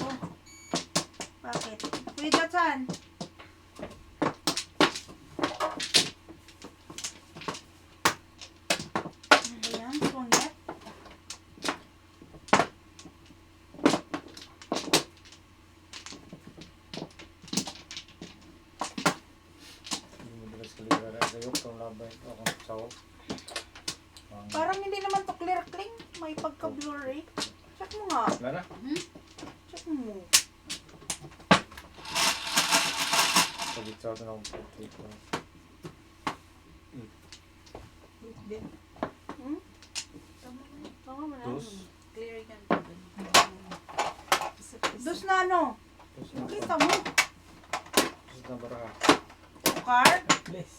Oh. Bakit? Kuya Jatsan. Ano ba yan? Sungit? Parang hindi naman to clear cling. May pagka-blurry. Check mo nga. Wala na? Check mo. Pag-itsaw na akong pag-tito. Tama mo na. Dos. Clear yan. Dos na ano? Dos na Kita mo. Dos na baraha. Card? Please.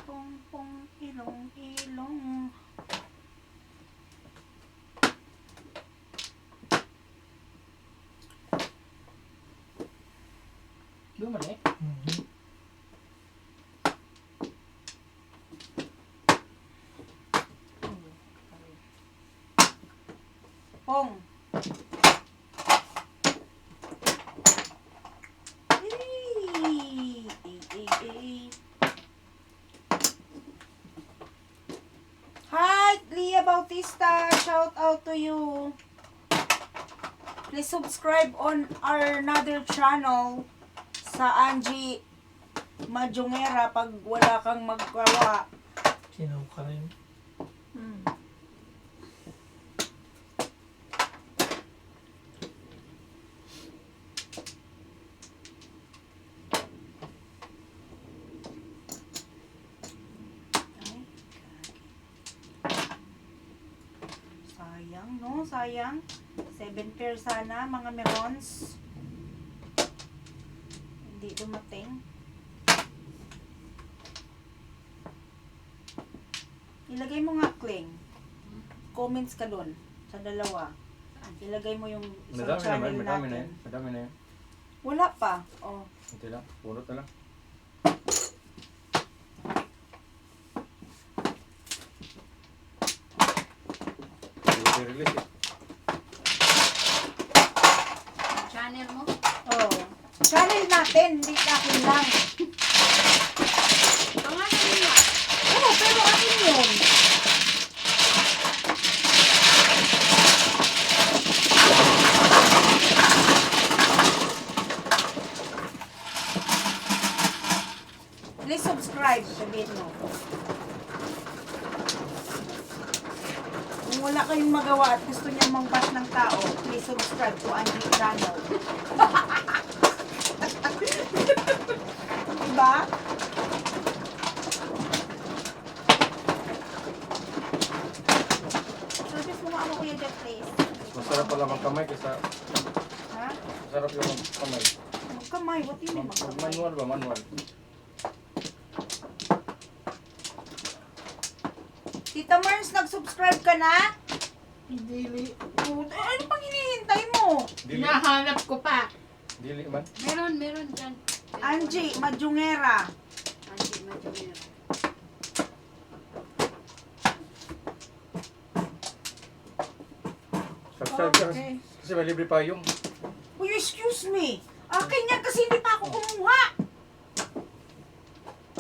Pong pong ilong ilong. Bumalik? Pong. Hi, Leah Bautista. Shout out to you. Please subscribe on our another channel sa Angie Majongera pag wala kang magkawa. Sino ka rin? Ay, sayang, no? Sayang. 7 pair sana, mga merons. Hindi dumating. Ilagay mo nga, Kling. Comments ka dun sa dalawa. Ilagay mo yung isang Madami channel naman, madami na natin. yan. Madami na yan. Wala pa. Oh. Hindi lang, punot na lang. Hindi ko i-release eh. Channel mo? Oh. Channel natin, hindi akin lang. Pangalan nila. Oo, pero akin yun. Please subscribe, sabihin mo. Kung wala kayong magawa at gusto niya mangbash ng tao, please subscribe to Angie Channel. Diba? Service mo nga ako, Kuya Jeff, please. Masarap pala magkamay kaysa Ha? masarap yung magkamay. Magkamay, what do you mean magkamay? Manual ba? Manual. Tita Merns, nag-subscribe ka na? Dili. Ano pang hinihintay mo? Dili. Hinahanap ko pa. Dili man. Meron dyan. Angie Majongera. Angie Majongera. Subscribe ka. Okay. Kasi may libre pa yung. Uy, excuse me. Akin yan kasi hindi pa ako kumuha.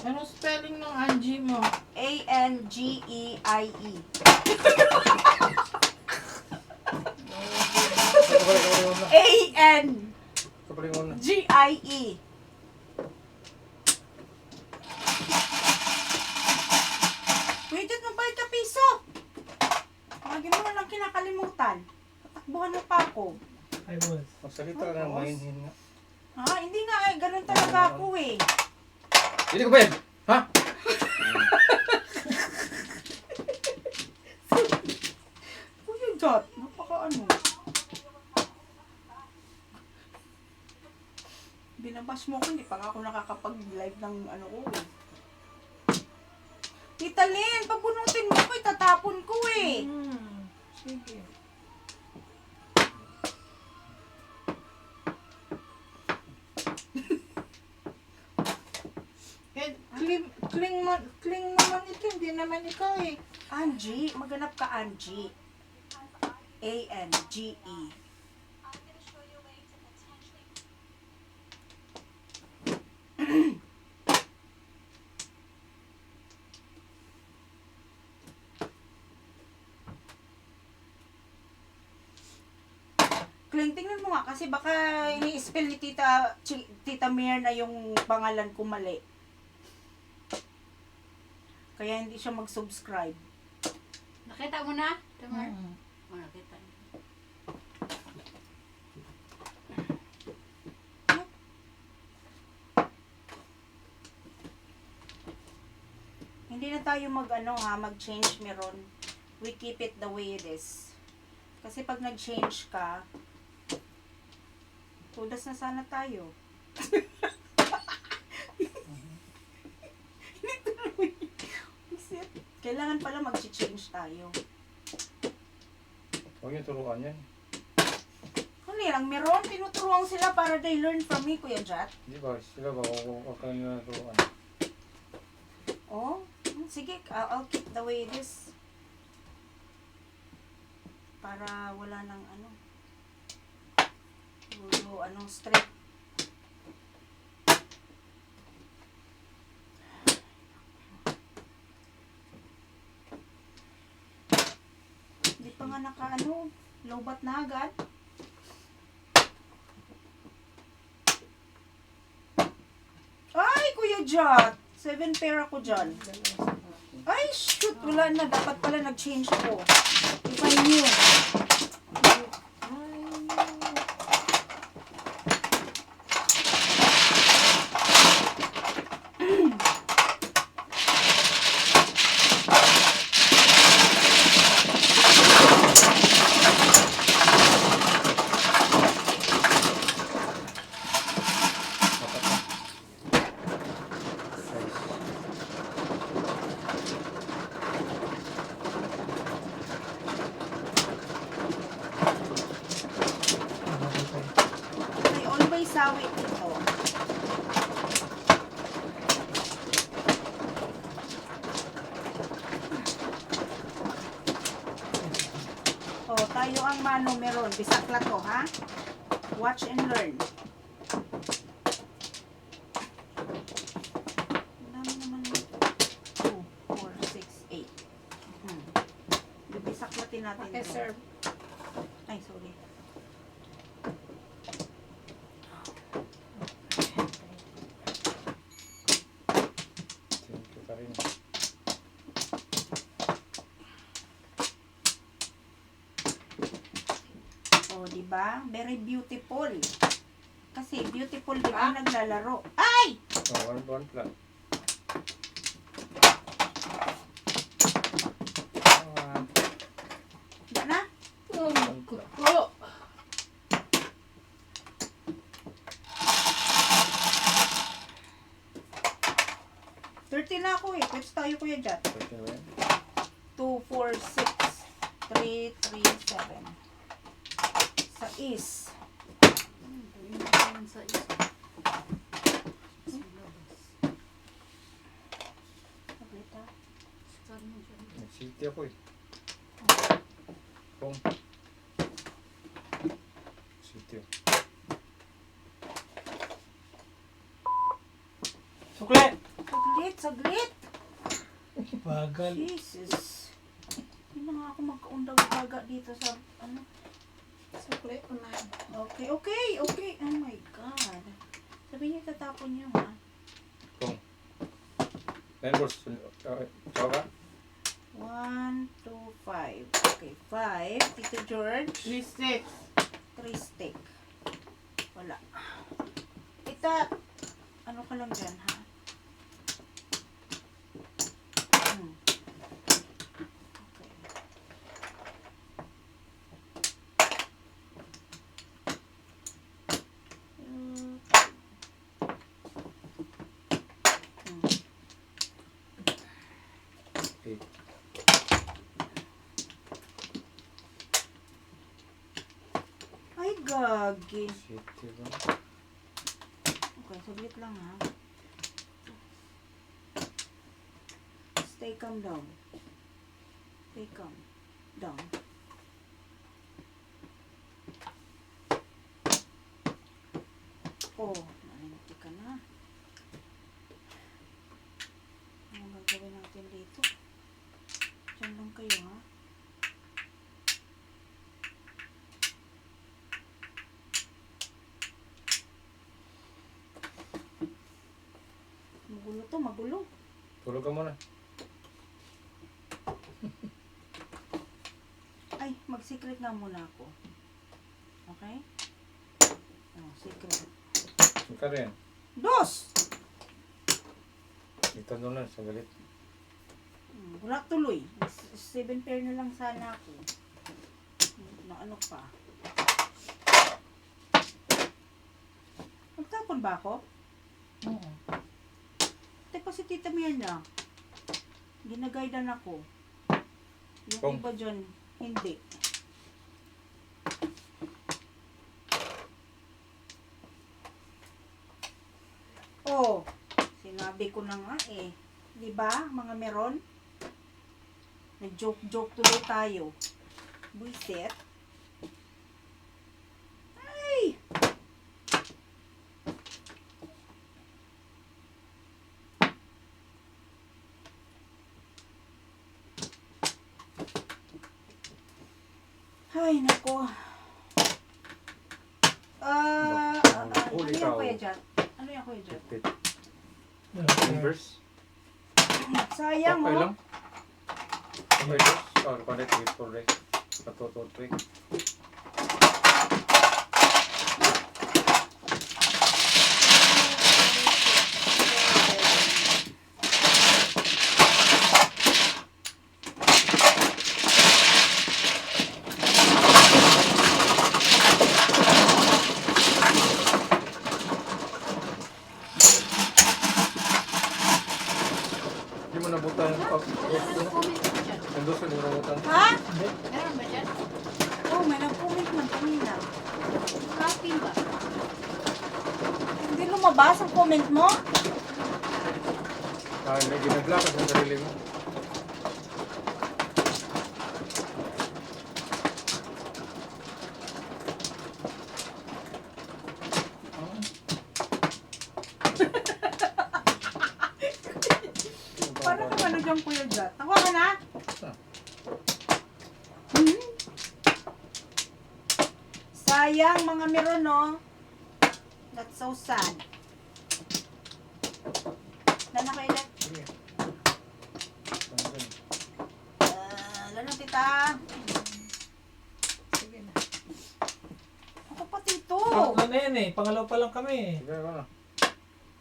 Anong spelling ng Angie mo? A-N-G-E-I-E. Kapalingon na. A-N-G-I-E. Kapalingon na. Pwede magbayad ka piso. Lagi mo lang kinakalimutan. Tatakbuhan na pa ako. I was. Magsalita ka ng mainhin nga. Ha? Hindi nga eh. Ganun talaga ako eh. Hindi ko ba yan? Ha? Kuya Jot, Binabash mo ko, hindi pa nga ako nakakapag-live ng ano ko eh. Tita Lynn, pag bunutin mo ko, itatapon ko eh. Sige. Eh, cling naman ito, hindi naman ikaw eh. Angie, maghanap ka Angie. A-N-G-E. Kling, tingnan mo nga kasi baka ini-spell ni Tita Mir na yung pangalan ko mali. Kaya hindi siya mag-subscribe. Nakita mo na? Tamar? Mm. Oh, nakita niya. Hindi na tayo mag-change meron. We keep it the way it is. Kasi pag nag-change ka, tudas na sana tayo. Kailangan pala mag-change tayo. Huwag yung turuan yan. Ano lang, meron, tinuturuan sila para they learn from me, Kuya Jat. Di ba? Sila ba? Huwag ka nila turuan. Oh, sige, I'll keep the way it is. Para wala nang straight. Hindi pa nga lobat na agad. Ay, Kuya Jot! 7 pair ako dyan. Ay, shoot! Wala na. Dapat pala nag-change ako. If I knew. Dapat na. Size. May always sawi dito. Oh, tayo ang mano meron. Bisakla to, ha? Watch and learn. Ang dami naman nito. 2, 4, 6, 8. Bibisaklatin natin. Okay, to. sir. Ay, sorry. Thank you pa rin. Oh, di ba? Very beautiful. Kasi beautiful di ba naglalaro. Ay! Oh, one plan. Di na? Oh, One ko. plan. Oh. Thirty na ako eh. Pwede tayo kuya dyan. Pwede ba yan? 2, 4, 6, 3, 3, 7. Sa is. Yun naman sa isa. Sa labas. Sablita. Saan mo dyan? Nag-city ako eh. Kung. City. Sukle! Saglit, saglit. Bagal. Jesus. Hindi na nga ako magkaundag-baga dito sa Sukle ko na. Okay, okay, okay. Oh my God. Sabi niyo tatapon niyo ha. Kung. Then, boss. Ikaw ka? 1, 2, 5. Okay, 5. Tito George. 3, 6. 3 stick. Wala. Tita, ano ka lang dyan, ha? Okay. Gagi. City ba? Okay, saglit lang ha. Stay calm down. Stay calm down. Oh, nalinti ka na. Ano gagawin natin dito? Diyan lang kayo ha. Magulo to, magulo. Tulog ka muna. Ay, mag-secret nga muna ako. Okay? Oh, secret. Ika rin. Dos! Ito doon lang, sa galit. Wala tuloy. 7 pair na lang sana ako. Na ano pa? Magtapon ba ako? Oo. Teka si Tita Mirna. Ginagaydan ako. Yung Kung- iba dyan, hindi. Oh, sinabi ko na nga eh. Di ba, mga meron? Nag-joke-joke tuloy tayo. Buisit. Ay! Ay, nako. Ano Huli yan, ka, Kuya oh. Jat? Ano yan, Kuya Jat? Pit. Inverse. Sayang, Okay oh. lang. Okay, dos. Or connect with for rest. Patutot trick. Hindi mo nabutan yung pag... Ano comment mo dyan? Yung dos, hindi mo nabutan. Ha? Meron ba dyan? Oh, may nag-comment man kanina. Copy ba? Hindi lumabas ang comment mo? Ah, may ginaglakas ang sarili mo. Paano ka ano dyan, Kuya Jat? Tawa ka na? Ah. Hmm? Sayang mga meron, no? That's so sad. Lana kayo lang. Sige. Lana, tita. Sige na. Ako pa, tito. Pangatlo na yan eh. Pangalaw pa lang kami. Sige, ako na.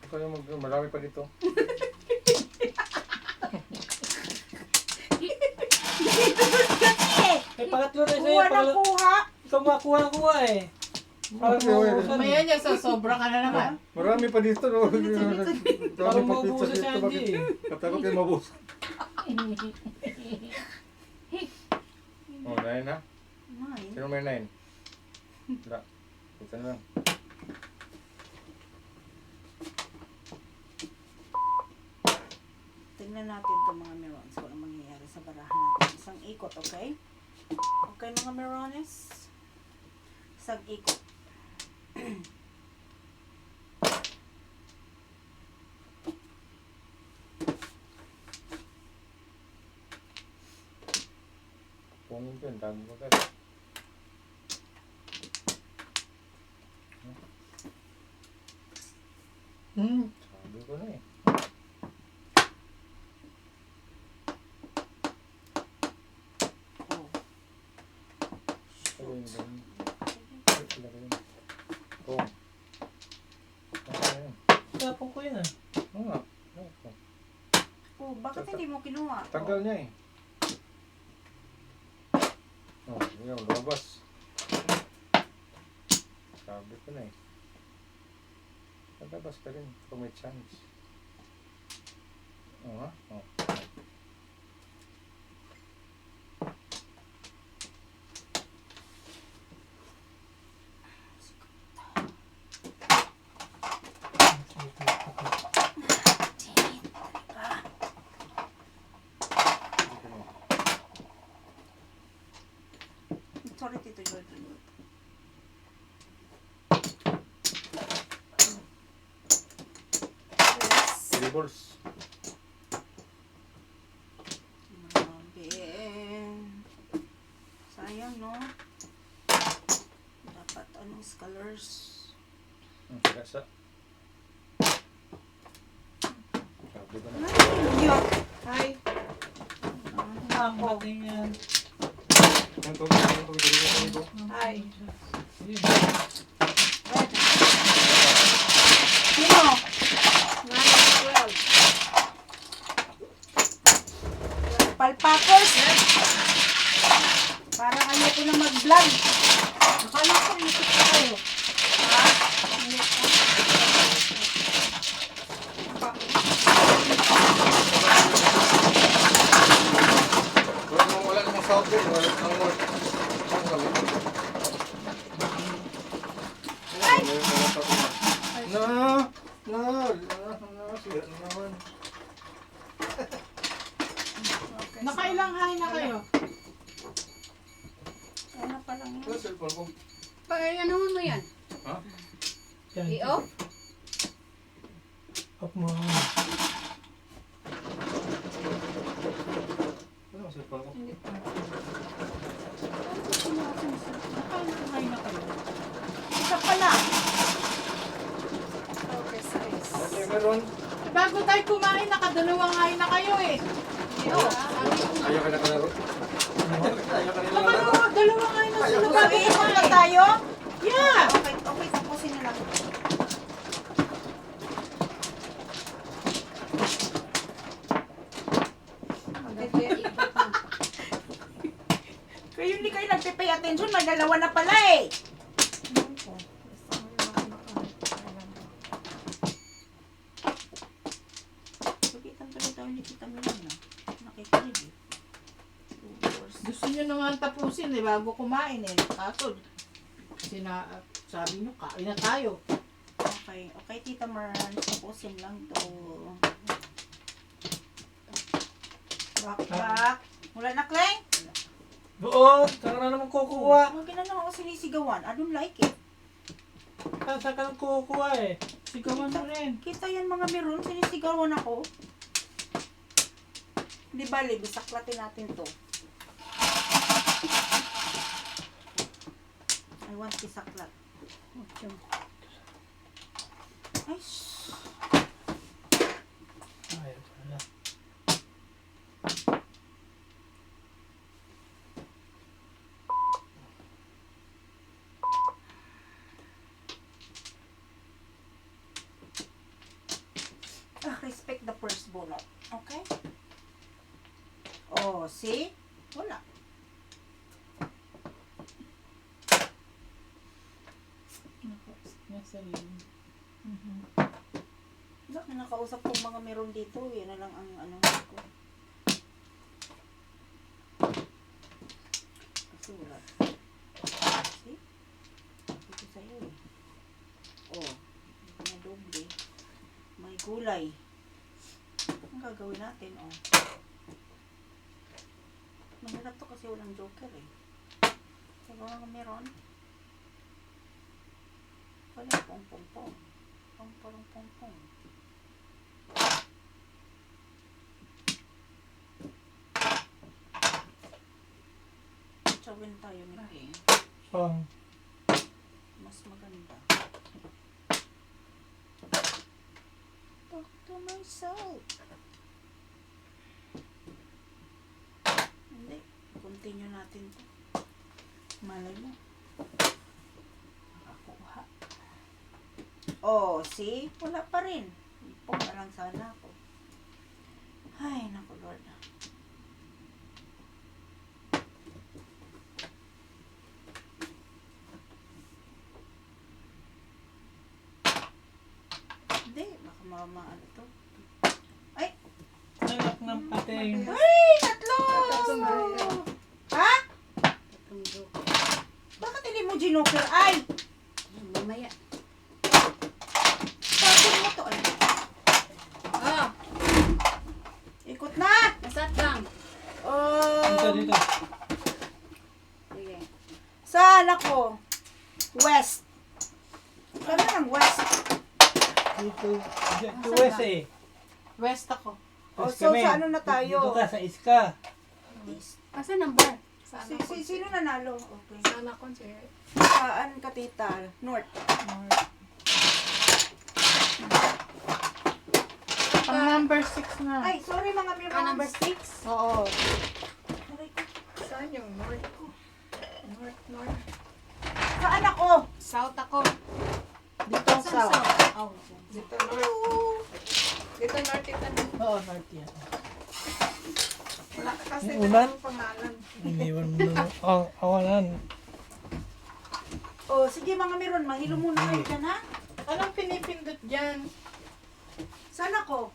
Ikaw yung marami pa dito. Eh, pangatlo na sa'yo. Kuha na Pangalaw. kuha. Ikaw makuha eh. Parang Okay, okay. maubusan. Mamaya niya sa sobra ka na naman. Marami pa dito. No? Parang Marami pa pizza maubusan dito. siya, Bakit? Angie. Katakot kayo mabusan. Oh, 9 na? Nine. Sino may 9? Wala. Ito na lang. Tingnan natin itong mga merons kung ano mangyayari sa barahan natin. Isang ikot, okay? Okay, mga merones? Isang ikot. Pungin ko yun. Dami ko agad. Sabi ko na eh. Oh. Ayun, ganun. Ay, ilagay yun. Kung. Ano na yun? Tapon ko yun ah. Oo nga. Ako. Oh, bakit hindi mo kinuha? Tanggal niya eh. Oh, yun, lumabas. Sabi ko na eh. Lalabas ka rin kung may chance. Oo nga. Oh. Sorry, Tito Jordan. Yes. Tables. Grabe. Sayang, no? Dapat anong colors. Kasa. Sabi ko na. Cute. Hi. Ang bating yan. Yung tubig, dito. Hi. Yun. Sino? 9, 12. Palpakers. Parang ayoko na mag-vlog. Akala ko isip ko kayo. Wala namang sound din. Wala namang siya na naman. Nakailang high na kayo? Ano pa lang yan? Ano cellphone ko? Ano mo yan? Ha? Yan. I-off? Off mo. Ano ang cellphone ko? Nakailang high na kayo? Isa pa lang. Okay, meron. Bago tayo kumain, nakadalawang high na kayo eh. I-off. Ayaw ka na kalaro. Ayaw ka na kalaro. Dalawang high na sila bago Mag-iikot na kumain. tayo? Yeah! Okay, okay. Tapusin na lang. Kayo hindi kayo nagpe-pay attention. May dalawa na pala eh. Pagitan tuloy tayo ni Tita Milena. Nakikinig eh. 2 hours. Gusto nyo naman tapusin eh, bago kumain eh. Kaso, sabi nyo, kain na tayo. Okay. Okay, Tita Mern. Tapusin lang to. Back. Wala na, Kleng? Doon! Saan ka na naman kukuha? Huwag na lang ako sinisigawan. I don't like it. Saan ka nang kukuha eh? Sigawan mo rin. Kita yan mga meron. Sinisigawan ako. Di bali, bisaklatin natin to. I want bisaklat. Ay, shh. Ayaw pala. Respect the firstborn. Okay? Oh, see? Wala. Nasa yun. Wala na nakausap ko mga meron dito. Yan na lang ang ano ko. Kasi wala. See? Ito sa'yo eh. Oh. May doble. May gulay. Ang gagawin natin, oh. Mahirap to kasi walang joker eh. Diba mga meron? Wala, pong-pong-pong. Pong-pong-pong-pong. Tsawin tayo nito eh. Pang. Mas maganda. Talk to myself. Hindi. Continue natin to. Malay mo. Nakakuha. Oh, see? Wala pa rin. Ipong na lang sana ako. Ay, naku Lord. Hindi, baka ano to. Ay! Anak ng pating. Ay! Tatlo! Ha? Bakit hindi mo ginoker? Ay! Mamaya. Bakit mo to? Ay, Ah, ikot na! nasat lang. Dito, dito. Sige. kala ko. West. Kala ng west. Dito, dito Saan West ka? eh. West ako. O, West so kami. sa ano na Dito tayo? ka, sa East ka. Kasi number. Saan ako? Sino nanalo? Okay. Saan ako, sir? Saan ka, tita? North. Pang number 6 na. Ay, sorry mga mirrors. Number 6? Oo. Aray ko. Saan yung north ko? North. Saan ako? South ako. Dito ang Saan south. Oh, dito north. Dito north ito na. Oo, north yan. Wala ka kasi Yung ulan? ng pangalan. Iniwan mo na. Awalan. O, sige mga meron, mahilo muna kayo dyan, ha? Anong pinipindot dyan? Saan ako?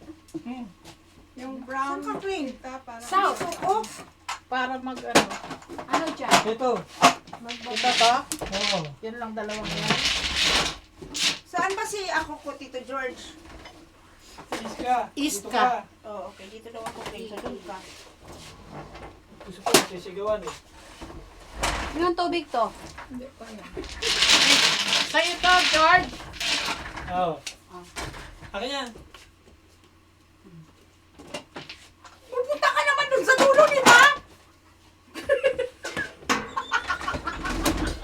Yung Saan brown. ka, Queen? Kita para. South. Ako? Para mag ano? Ano dyan? Dito. Kita ka? Oo. Yan lang dalawang yan. Saan ba si ako ko, Tito George? East ka. East Dito ka. Oh, okay. Dito daw ako, Queen. Sa doon ka. Gusto ko sisigawan eh. Yung tubig to? Hindi ko yan. Sa'yo to, George! Oo. Akin yan. Pupunta ka naman dun sa dulo, di ba?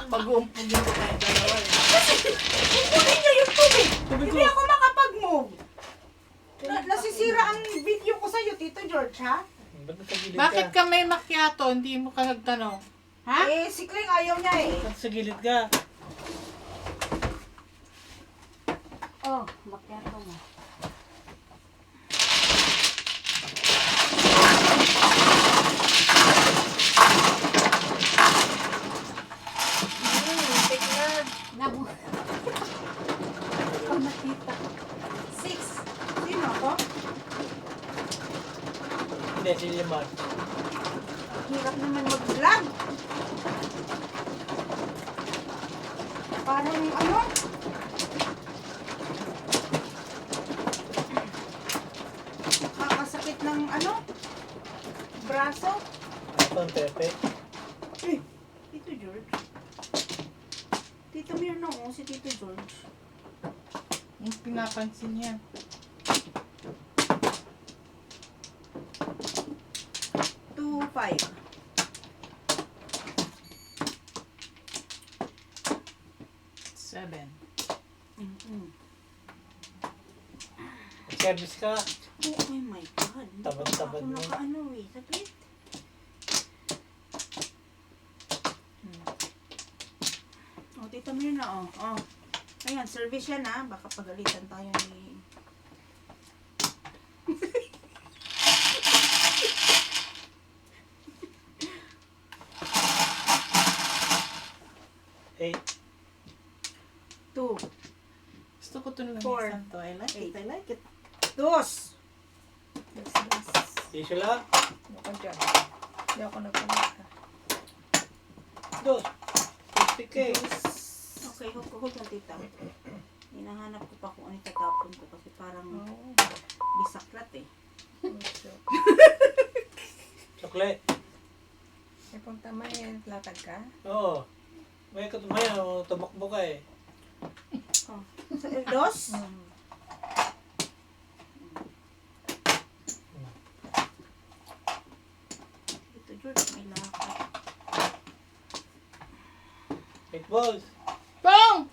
Pag-uumpugin ko tayo dalawa eh. Kukunin niyo yung tubig. Tubig Hindi ko. ako makapag-move. Nasisira ang video ko sa'yo, Tito George, ha? Ba't nasa gilid Bakit ka? ka may macchiato? Hindi mo ka nagtanong. Ha? Eh, si Kling ayaw niya eh. Ba't sa gilid ka? Oh, macchiato mo. Take na. Nabu. Oh, nakita. 6. Sino ako? Hindi, si Liman. Hirap naman mag-vlog. Parang ano? Kakasakit ng ano? Braso? Ito ang Pepe. Tito George. Tito Mirna, oh, si Tito George. Yung pinapansin niya. Two, five. Seven. Service ka. Oh my God. Hindi pa Tabad-tabad ako mo. nakaano eh. Saglit. Oh, Tita Mirna, oh. Oh. Ayan, service yan ha. Baka pagalitan tayo ni... Eight. Two. Gusto ko ito lang Four. isang to. I like it. I like it. Dos. Issue lang. Ako dyan. Hindi ako nagpamata. Dos. 50K. Okay, hold on, tita. Hinahanap ko pa kung ano itatapon ko kasi parang Oh. bisaklat eh. Chocolate. May punta may latag ka? Oo. May katumayan, tumakbo ka eh. Dos? Ito, George, may lakad. Eight balls. Pong!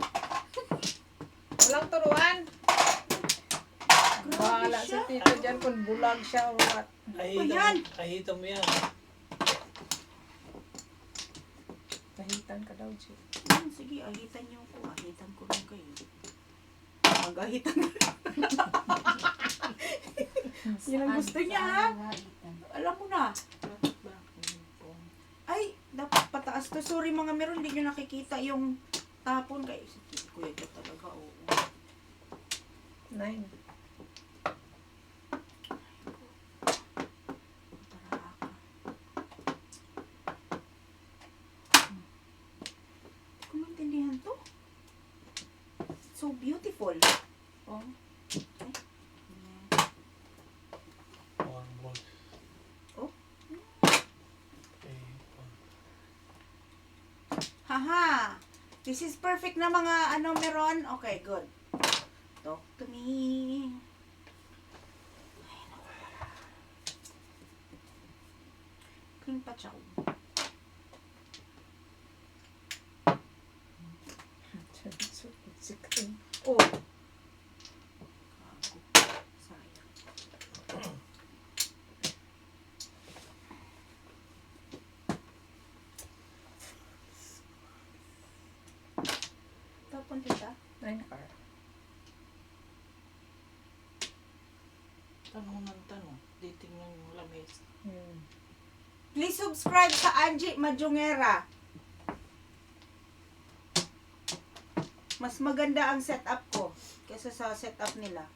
Walang turuan. Grabe Bahala si siya. Tito dyan kung bulag siya o what. yan? Ahita mo yan. Kahitan ka daw, Chi. Sige, ahitan niyo ko. Ahitan ko rin kayo. Mag-ahitan ka. Yun ang gusto niya, ha? Alam mo na. Ay, dapat pataas to. Sorry mga meron, hindi nyo nakikita yung tapon. Kaya si Kuya ka talaga, oo. 9. Tara ka. Hindi ko maintindihan to. So beautiful. Oh. Ay. One balls. Oh. Eight balls. Ha? Aha. This is perfect na mga ano meron. Okay, good. Talk to me. Clean pa chow. Oh. Sayang. Tapon kita. Nine car. Tanong ng tanong. Titingnan yung lamesa. Please subscribe sa Angie Majungera. Mas maganda ang setup ko kaysa sa setup nila.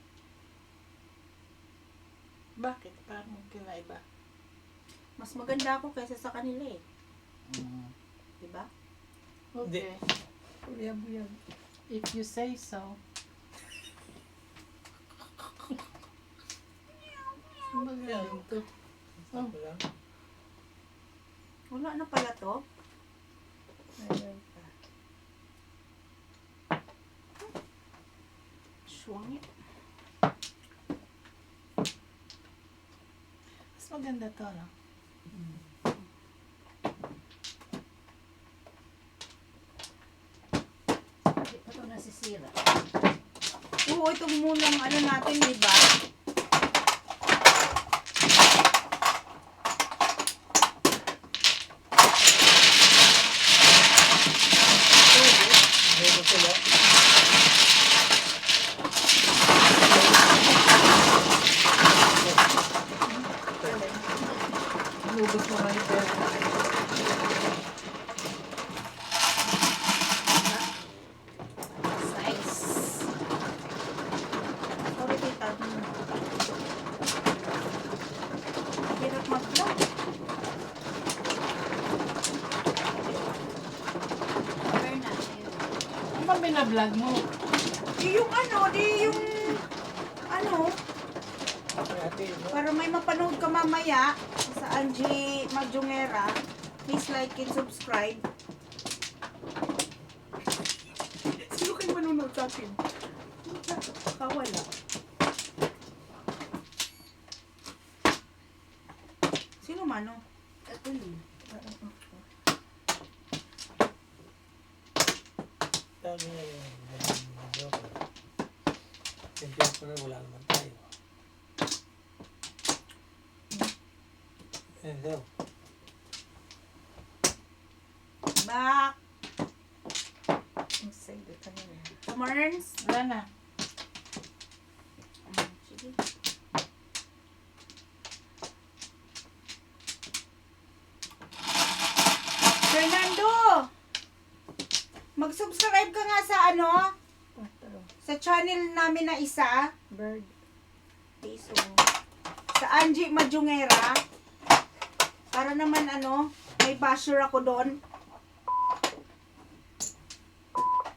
Bakit? Paano kinaiba? Mas maganda ako kaysa sa kanila eh. Diba? Okay. Buyag. If you say so. Magaling to. Oh. Wala. Wala na pala to. Swangit. Mas maganda to, no? Hindi pa ito nasisira. Oo, itong munang ano natin, diba? Meron sila. Nubos mo nga yung pera. Size. Sorry, tita. Hirap mag-vlog. Pera na. Ano ba binablog mo? Yung ano, Ate, no? para may mapanood ka mamaya sa Angie Majungera, please like and subscribe. Sino kayo manonood sa akin? Kawala. Sino mano? Ito yun. Tawag niya yung joke. Champion pa na, wala naman tayo. Ayan daw. Back. Ang side ito na yun. Summers. Wala na. Sige. Fernando! Mag-subscribe ka nga sa ano? Sa channel namin na isa. Bird. So, sa Angie Majungera. Para naman ano, may basher ako doon.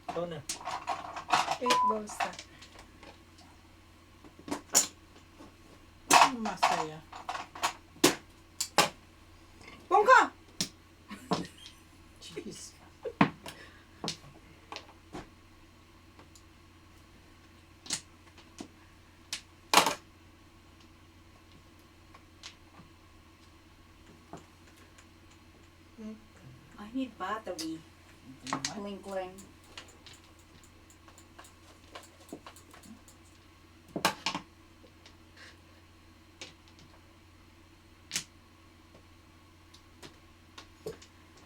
Ito na. 8 balls na. Masaya. Pongka! Jeez. I need battery. Cling.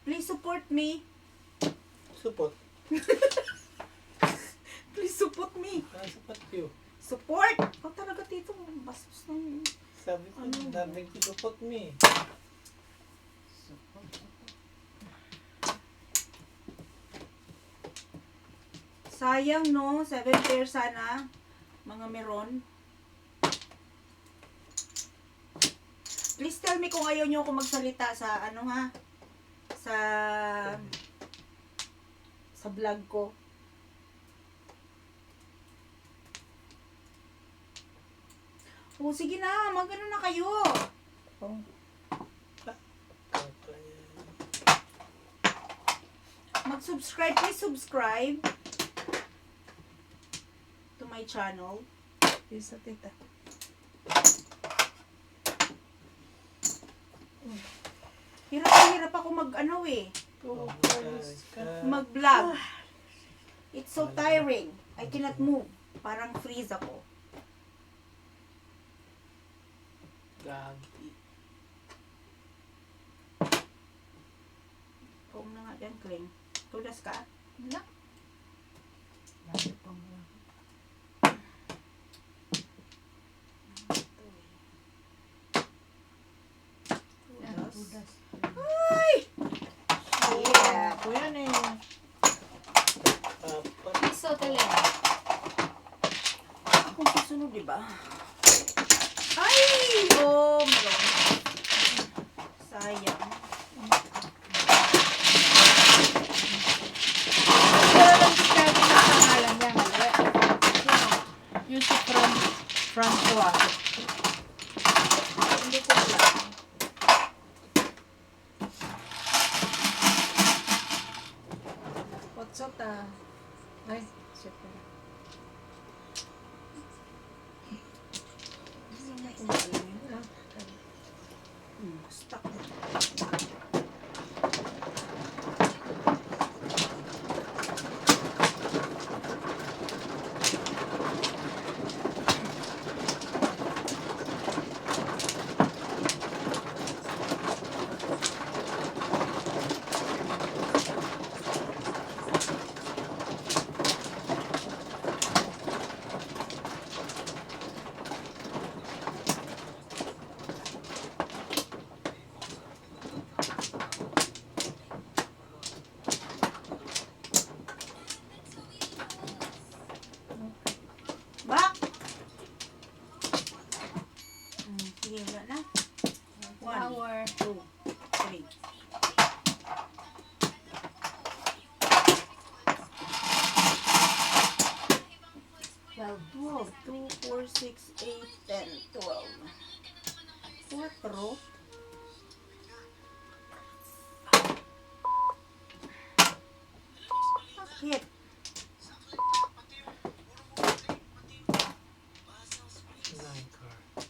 Please support me. Support. Please support me. Support you. Support! Ikaw talaga dito. Bastos na yun. Sabi ko, Ano? daming to support me. Sayang no, 7 pair sana. Mga meron. Please tell me kung ayaw nyo ako magsalita sa ano ha. Sa vlog ko. Oh, sige na, magano na kayo. Mag-subscribe. Please subscribe to my channel. Isa tita. Hirap na hirap ako mag-ano eh. Mag- Mag-vlog. It's so tiring. I cannot move. Parang freeze ako. Gagi. Kung na nga dyan, Kling. Tulas ka? Wala. Lagi pang mga. Yan, Tulas. tudas. Ay! Yeah. Ako yan eh. Apat. Piso talaga. Kung susunod, di ba? Ay! Oh, meron. Sayang. Pero lang describe mo ang pangalan niya, mali. Yung si Francois. Hindi ko alam. What's up ta? Ay, shit pala. Hindi ko alam yun. Wala. Stuck. Back! Sige, wala na. 1, Flower. 2, 3. Well, 12, 2, 4, 6, 8, 10, 12. 4. Bakit? Nine card.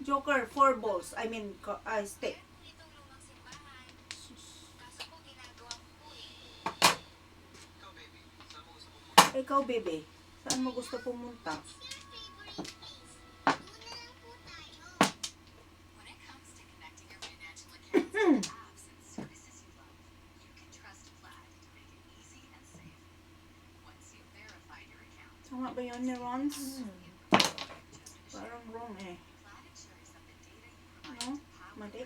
Joker, 4 balls. I mean, stick. Ikaw, bebe. Saan mo gusto pumunta? Tama ba yun, Neurons? Parang wrong eh. No? Mali?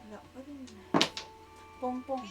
Wala pa rin. Pong-pong.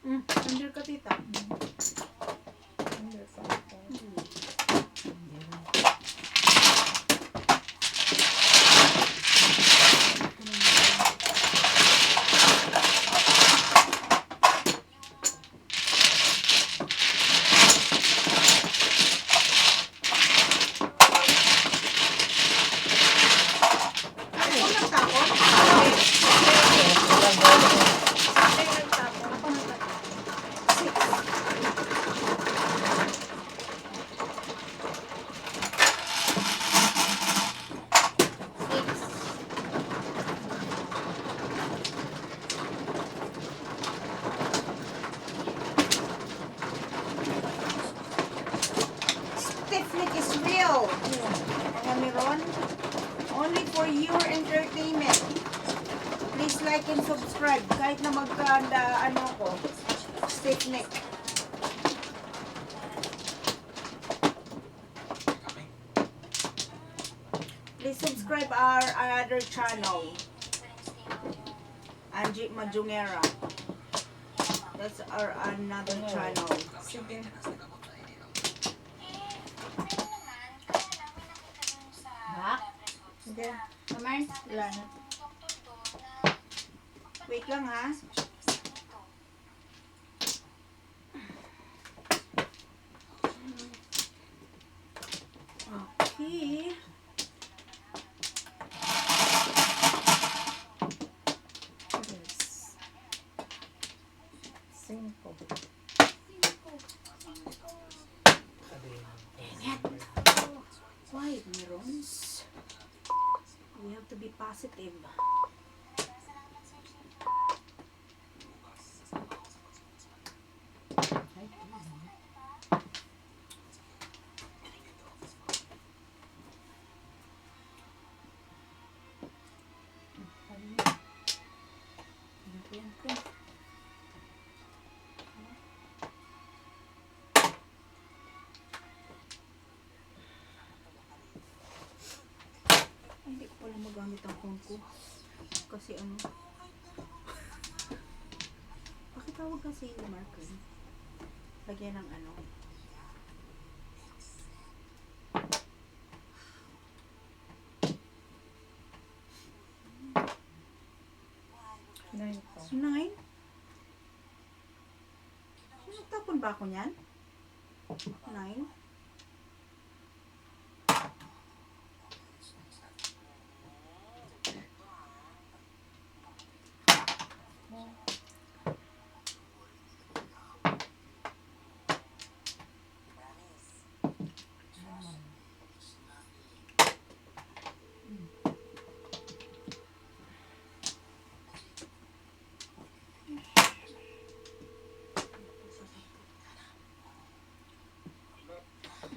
Under ka, tita. under 5. Mga meron. Only for your entertainment. Please like and subscribe. Kahit na ano ko. Stiff neck. Please subscribe our other channel. Angie Majungera. That's our another channel. Sige. Ha? Sige. Kamar? Wala na. Wait lang ha. Okay. Yes. 5. Why, neurons? We have to be positive. Yan ko. Ay, hindi ko pala magamit ang phone ko. Kasi ano. Bakit tawag kasi yung marker? Lagyan ng ano. Nine po. 9? Nagtapon ba ako niyan? 9?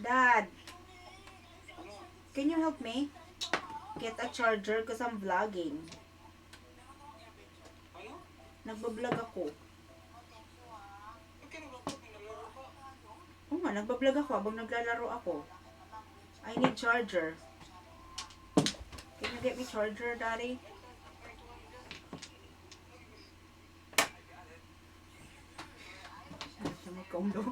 Dad, can you help me get a charger because I'm vlogging? Nagbablog ako. Oo nga, nagbablog ako habang naglalaro ako. I need charger. Can you get me charger, Daddy? Siya may kaumdog.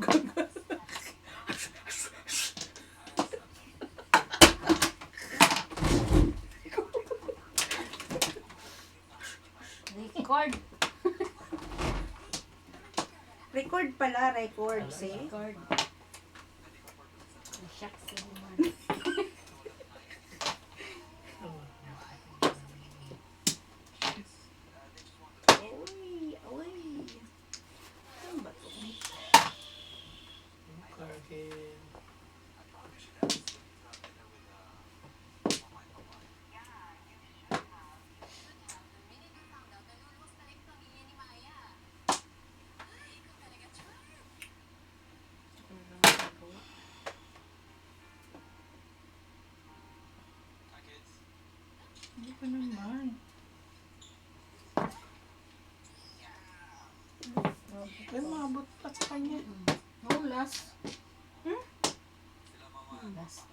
Record. Record pala, record, see? Record. Shucks naman. Uy, uy. Ano ba to? Cargin. Hindi pa naman. Ay, maabot pa sa kanya. No, last. Last.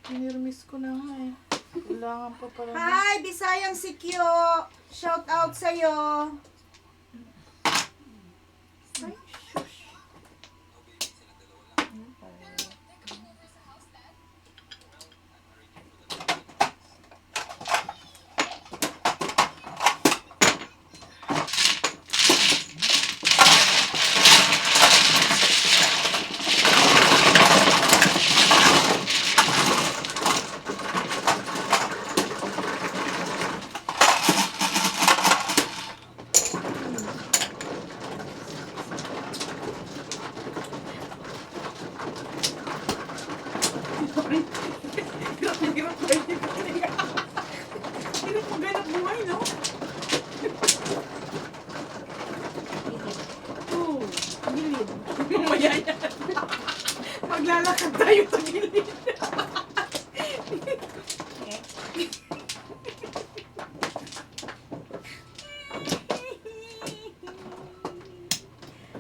Pinirmis ko na nga eh. Kailangan pa pala. Hi, Bisayang Sikyo! Shout out sa'yo! Ay, shush. Hirap maghanap buhay, no? Oo, gilid. Mamaya yan. Maglalakad tayo sa gilid.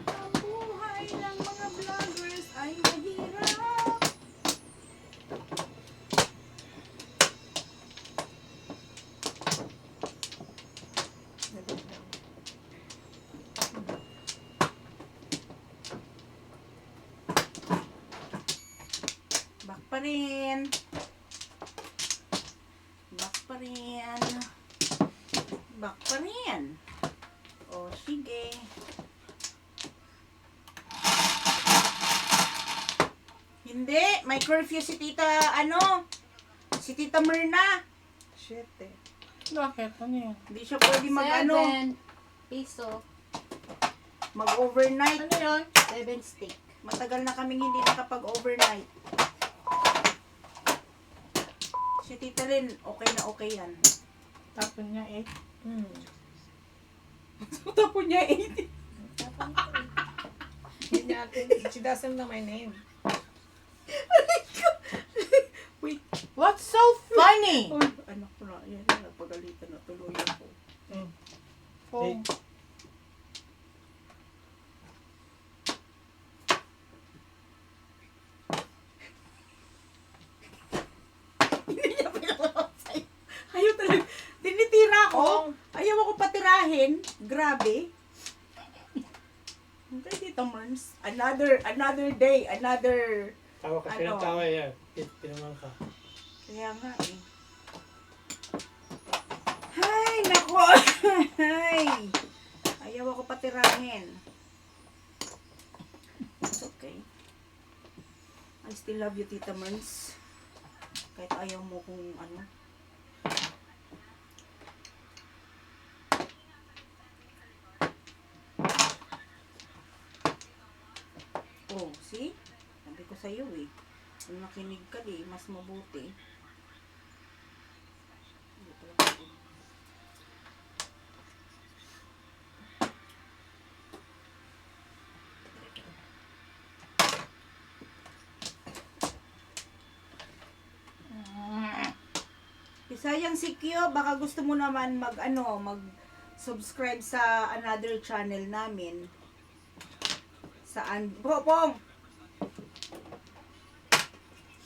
Ang buhay ng mga vloggers ay mahirap. Back pa rin. Back pa rin. Back pa rin. O, sige. Hindi. May curfew si tita, si tita Myrna. Shit eh. Bakit? Ano yun? Hindi siya pwede piso. mag-overnight. Ano yun? 7 stick. Matagal na kaming hindi nakapag-overnight. Si tita Lynn, okay na okay yan. Tapon niya eh. Tapon niya 80. She doesn't know my name. Wait. What's so funny? Uy, anak ko na. Yan, nagpagalitan na tuloy ako. Oh. Hindi niya pinalawag sa'yo. Ayaw talaga. Tinitira ko. Ayaw ako patirahin. Grabe. Okay, Tita Merns. Another day. Another... Tawa ka, pinatawa yan. Pinuman ka. Kaya nga eh. Hay, nako. Hay. Ayaw ako patirahin. It's okay. I still love you, Tita Merns. Kahit ayaw mo kung ano. Oh, see? Sabi ko sa'yo eh. Kung nakinig ka di, mas mabuti. Hindi pala ako. Sayang si Kyo, baka gusto mo naman mag-subscribe sa another channel namin. Saan? Pong!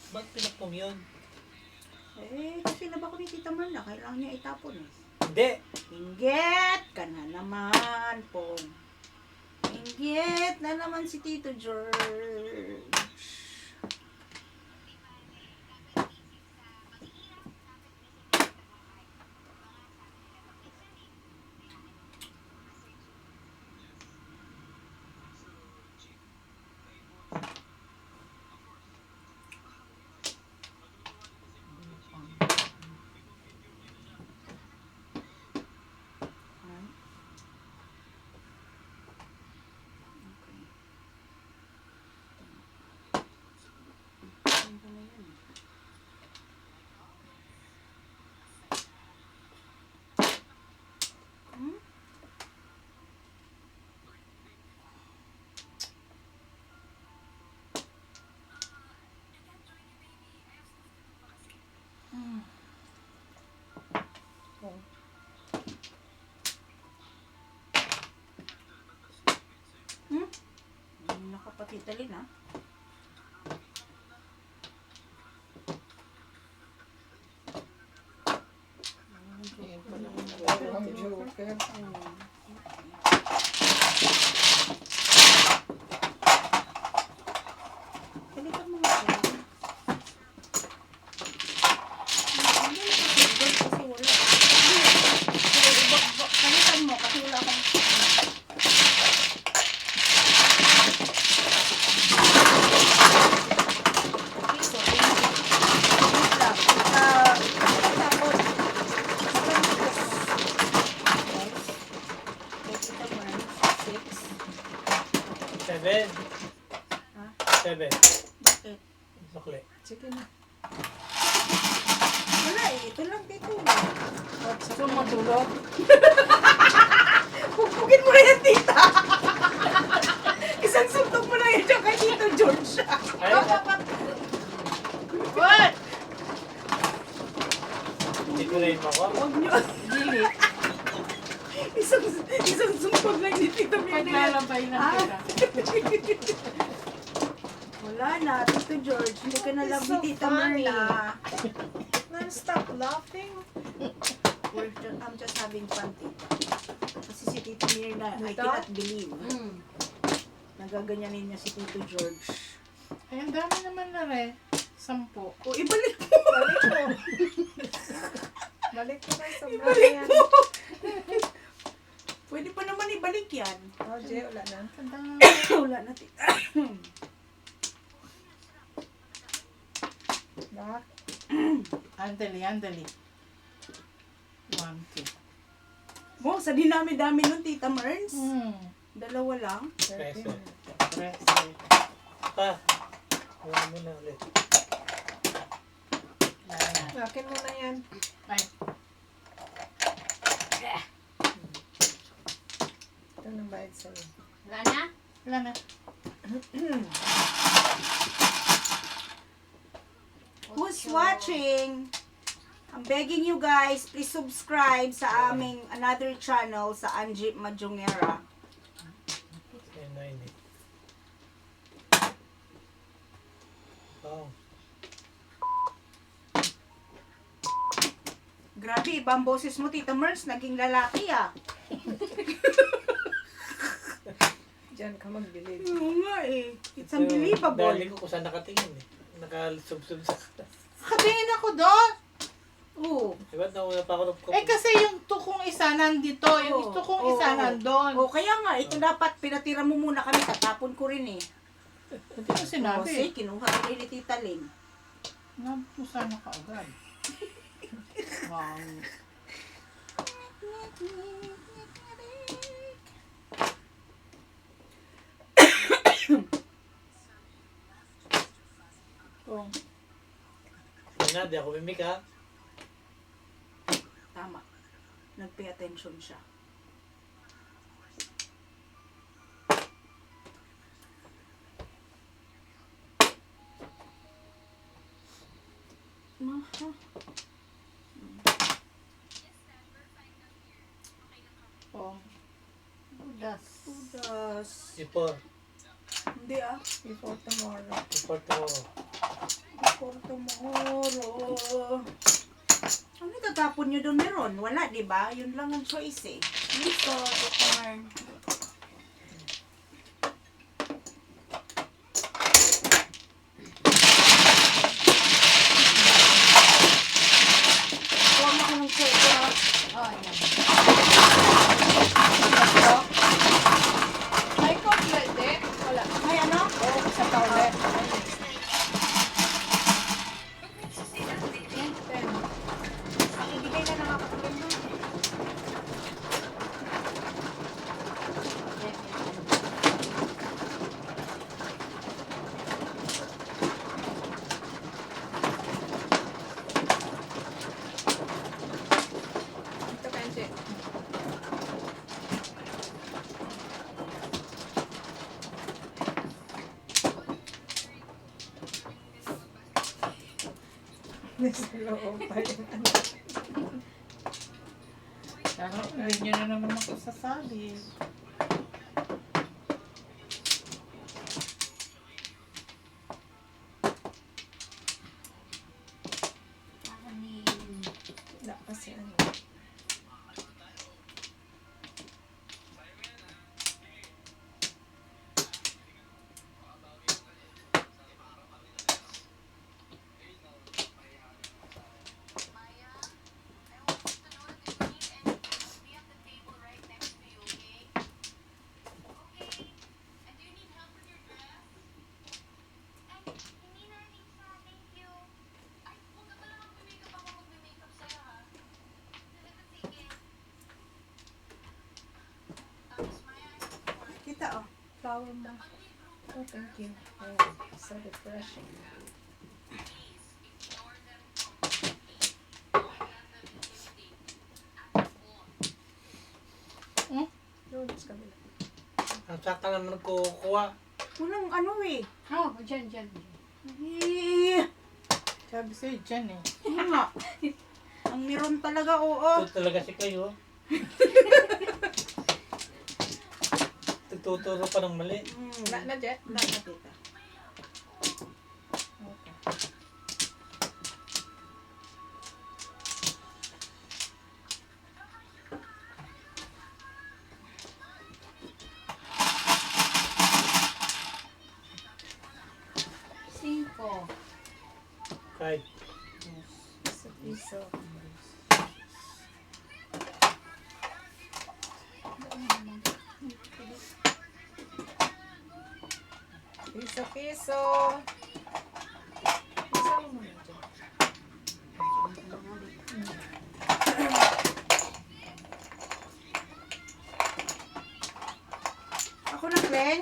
Ba't pinapom yun? Eh, kasi labak ko ni Tita Marna, kailangan niya itapon eh. Hindi! Inggit ka na naman, Pong. Inggit na naman si Tito George. Nakapatitalin ha. Ang joker. Palitan mo nga siya. Palitan mo kasi wala akong... Seven. Ha? 7. Bakit? Sukli. Sige na. Wala eh. Ito lang dito. So matulog? Pupugin mo na yan, tita. Isang suntok mo na yan dyan kay Tito George. Ay, ni Tita Mirna. Paglalabay lang kita. Wala na, Tito George. Hindi ka na love ni so Tita funny. Mirna. Non-stop laughing. I'm just having fun, Tita. Kasi si Tita Mirna, I Tita? cannot believe. Mm. Nagaganyanin niya si Tito George. Ay, ang dami naman na rin. 10. O, ibalik mo! Balik mo. Balik mo kayo sa Ibalik yan. mo! Pwede pa naman ibalik yan. Oh, Jay, wala na. Wala na, Tita. Bak. Andali. 1, 2. Mo, sa dinami-dami nun, Tita Merns. Dalawa lang. Peso. 13. Pa. Wala mo na ulit. Akin mo na yan. Ay, Ito nang bayad sa'yo. Wala na? wala na. Who's watching? I'm begging you guys, please subscribe sa aming another channel sa Angie Majongera. Yan na yun eh. Oh. Grabe, ibang boses mo, Tita Merns, naging lalaki ah. Diyan ka magbilid. Oo nga eh. It's Dali unbelievable. ko kung saan nakatingin eh. Nakalusub-sub sa... Nakatingin ako doon. Oo. Diba nauna pa ako ng Eh kasi yung tukong isa nandito, yung Oo, tukong oo. isa nandun. O kaya nga, ito dapat pinatira mo muna kami, tatapon ko rin eh. Hindi ko Kasi sinabi. kinuha ko rin ni Tita Lynn. Napusa na kaagad. Wow. Oh, Yan na, di ako mimik ha. tama. Nag-pay attention siya. Aha. Oh. Budas. Pudas. Ipor. Hindi ah. Before tomorrow. Ipor tomorrow. For tomorrow. Ano tatapon nyo doon meron? Wala, di ba? Yun lang ang choice eh. Dito, Tita Mern. Kuha mo ko ng choice ah. Oh, yan. Ay, complete eh. Wala. Ay ano? Oo, isa pa ulit. Ibigay na nakakatuloy na. Ito, Kenji. Nasa loob pa yung ano. Pero hindi nyo na naman ako sasabi. Wala kasi ano. Kita oh. Flower mo. Oh, thank you. Oh, so refreshing. Doon sa kabila. Ang saka naman kukuha. Walang ano eh. Oh, dyan. Eh, Sabi sa'yo dyan eh. ano nga. Ang meron talaga, oo. Ito talaga si kayo. Nagtuturo pa ng mali. Na, Jet? Na, tita. Okay. Cinco. Kahit Piso. Piso, piso. Piso mo muna dyan. Ako na, Glenn.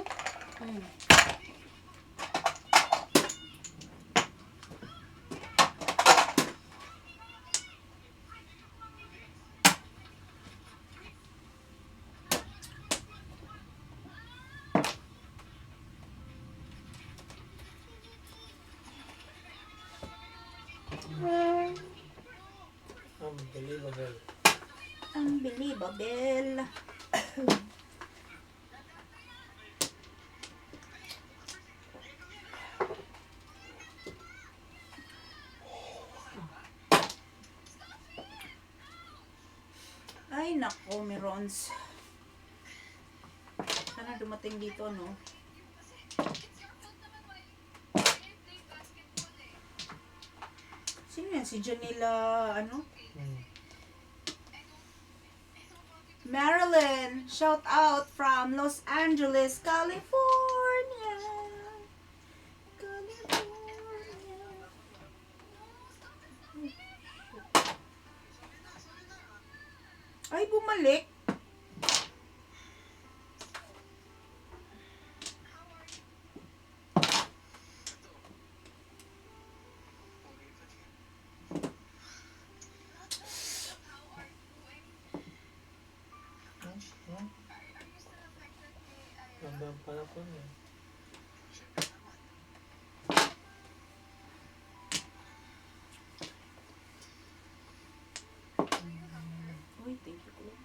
unbelievable. Unbelievable. Ay, nako, Merons. Sana dumating dito, no? Sino yan? Si Janila, ano? Marilyn, shout out from Los Angeles, California. California. Ay, bumalik. Ganda ang panahon eh. Uy, thank you, Kuya.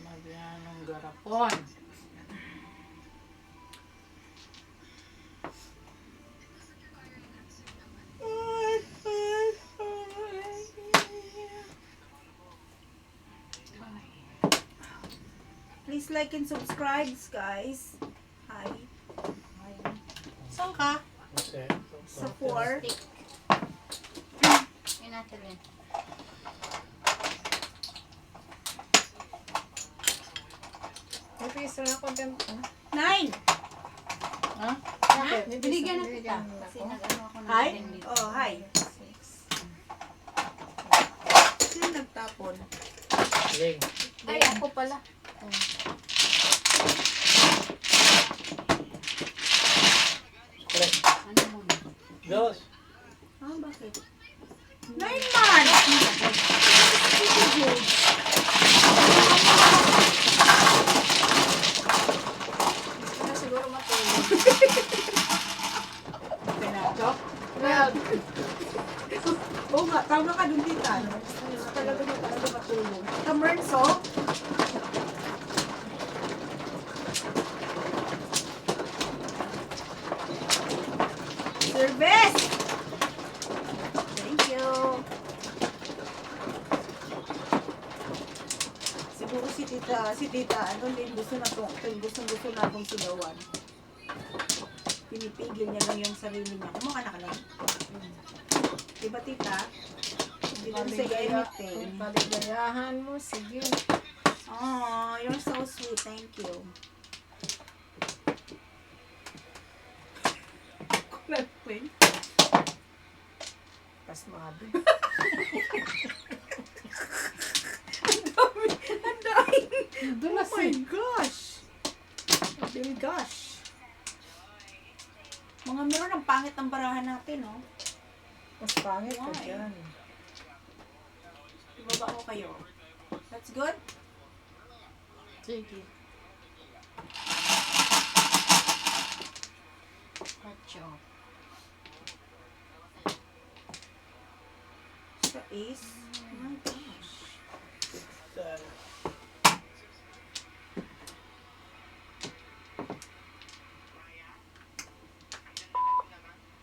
Marianong garapon. Please like and subscribe, guys. Hi. Saan ka? Kasi, Sa 4. Stick. Yun natin din. May piso na content ko. 9. Ha? Bakit? May piso, Binigyan na kita. binigyan na Kasi ako. nag-ano ako ng Hi? ten dito. Oh, hi. 6. Sino nagtapon? ling. Ay, ako pala. Correct. Ano muna? Diyos. Ah, bakit? 9 man! Gusto na siguro matulog. Pinachok? Well, Oo nga, tama ka dun, tita. No? Talaga na talaga matulog. Kamerso? Service! Thank you. Siguro si tita, ano din gusto na to, gusto na itong sigawan. Pinipigil niya lang yung sarili niya. Kumaka na ka lang. Diba tita? Hindi ko say anything. paligayahan mo, sige. Oh, you're so sweet. Thank you. Pasmado. Ang dami. Dulas Oh my eh. gosh. Oh my gosh. Mga meron ang pangit ng barahan natin, no? Mas pangit ka Why? dyan. Ibaba ko kayo. That's good? Sige. Ocho. Sa ace. My gosh.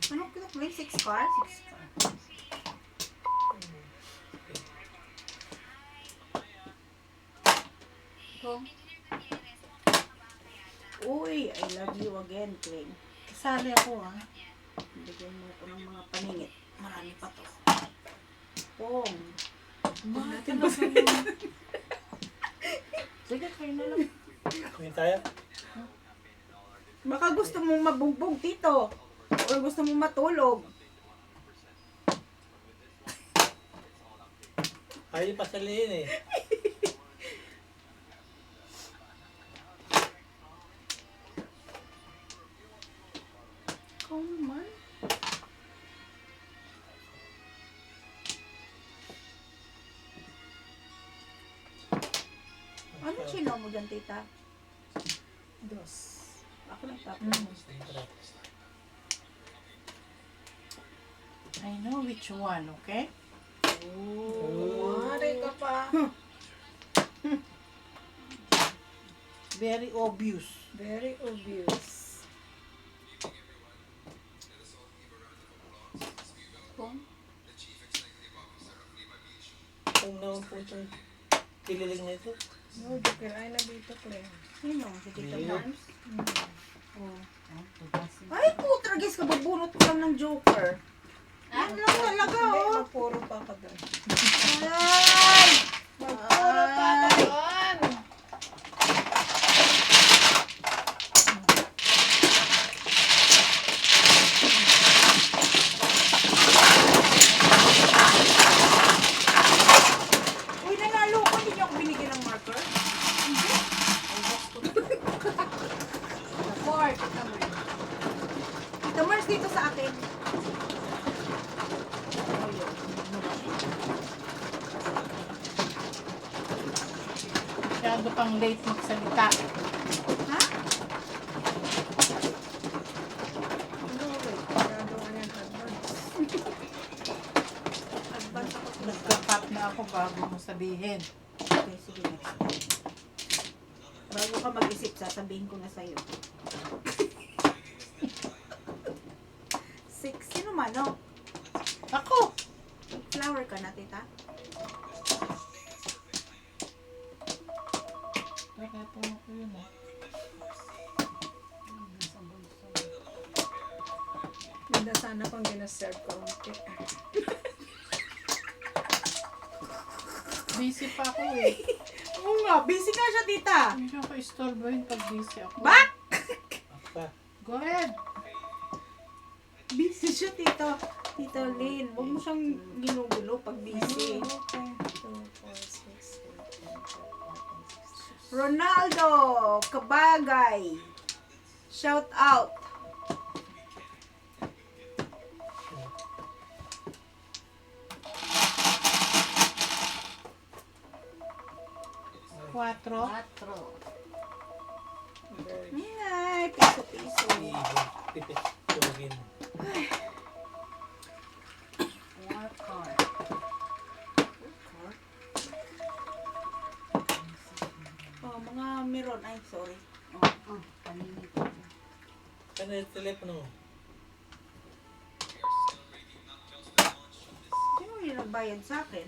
Anong kinaklay? 6 cards? Kung Uy, I love you again, Kling. Kasali ako Bigyan mo ko ng mga paningit. Marami pa to. Pong. Huwag natin Sige, kayo na lang. May tayo? Baka gusto mong mabugbog, tito. O gusto mong matulog. Ayaw pa salihin eh. Ikaw naman. Ano sino mo dyan, tita? Dos. Ako nagtapos. I know which one, okay? Mari ka pa. Very obvious. Very obvious. kung Kung naman po itong kililing na ito. No, joker. Ay, nabito, Claire. Sino? Si Tita Hindi. Mars? Oh. Ay, putragis ka. Babunot ko lang ng joker. Yan lang talaga, Hindi, oh. magpuro pa ka doon. Ay! Magpuro pa ka doon. Uy, nanalo ko. Hindi niyo ako binigyan ng marker. four. Tama. Tita Mars, dito sa akin. Masyado pang late magsalita. Ha? No, wait. Masyado ka niyang advance. Advance ako. Nagka-cut na ako bago mo sabihin. Okay, sige, next time. Bago ka mag-isip, sasabihin ko na sa'yo. Six. Sino man, no? Ako! Flower ka na, tita? Kaya po ako yun Ganda sana kung ginaserve ko ang cake. Busy pa ako eh. Oo nga, busy ka siya, tita. Hindi ako istorbohin pag busy ako. Bak! Pa. Go ahead. Busy siya, tita. Tita Lynn, huwag mo siyang ginugulo pag busy. Okay. 2, 4, 6, 8, 10, 11, 12, 13, 14, 15, 16. Ronaldo, kabagay. Shout out. Quatro. Quatro. Ay, piso-piso. Pipit. Tugin. Four card. Oh, mga meron. Ay, sorry. Kanina ko. Ano yung telepono mo? Sino yung nagbayad sa akin?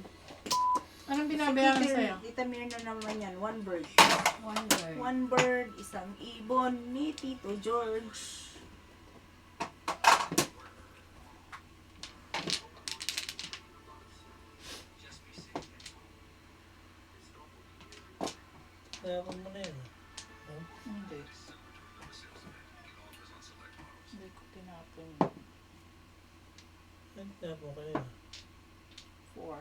Anong binabayaran sa'yo? Tita Mirna naman yan. One bird. Wonder. One bird, isang ibon ni Tito George. Nahapon mo na yun. Hindi. Hindi ko tinapon. Nahapon ka yun. Four.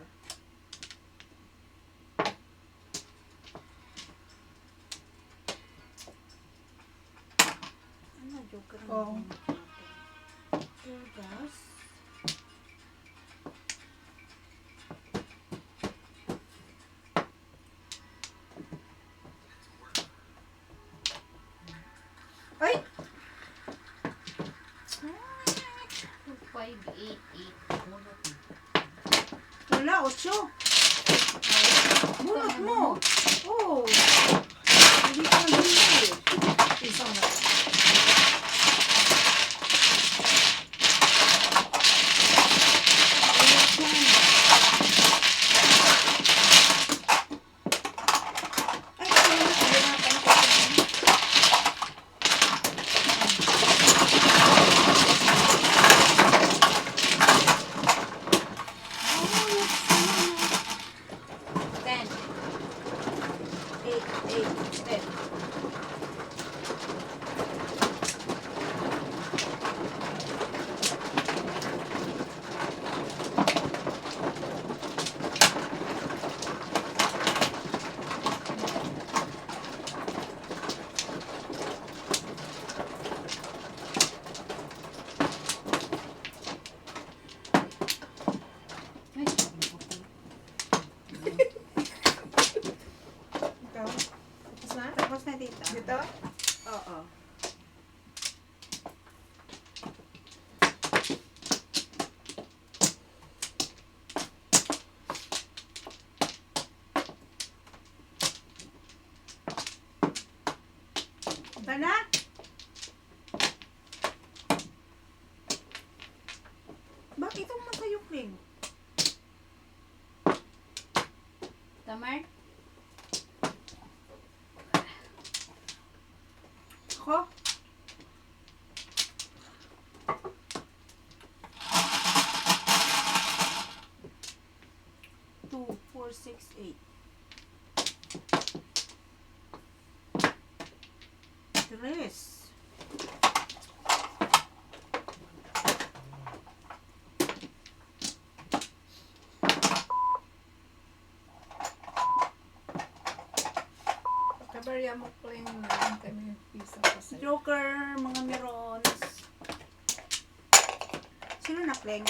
Ano, joker ang Oo. gas. Ay! 5, 8, 8. Hulot mo. Wala, 8. Bunot mo. Oh. Hindi ka nag-bunot eh. Isang na. Ay, kasi naman, hirapan ako. Ten. 8, 8, 10. Ay, Ikaw? Tapos na? Tapos na, tita. Dito? Oo. Ito na? Bakit itong masayok rin? Tamar? Ako? Two, 4, 6, 8. Tres. Kabarya mo plain na lang kami pisa pa sa'yo. Joker, mga merons. Sino na pleng?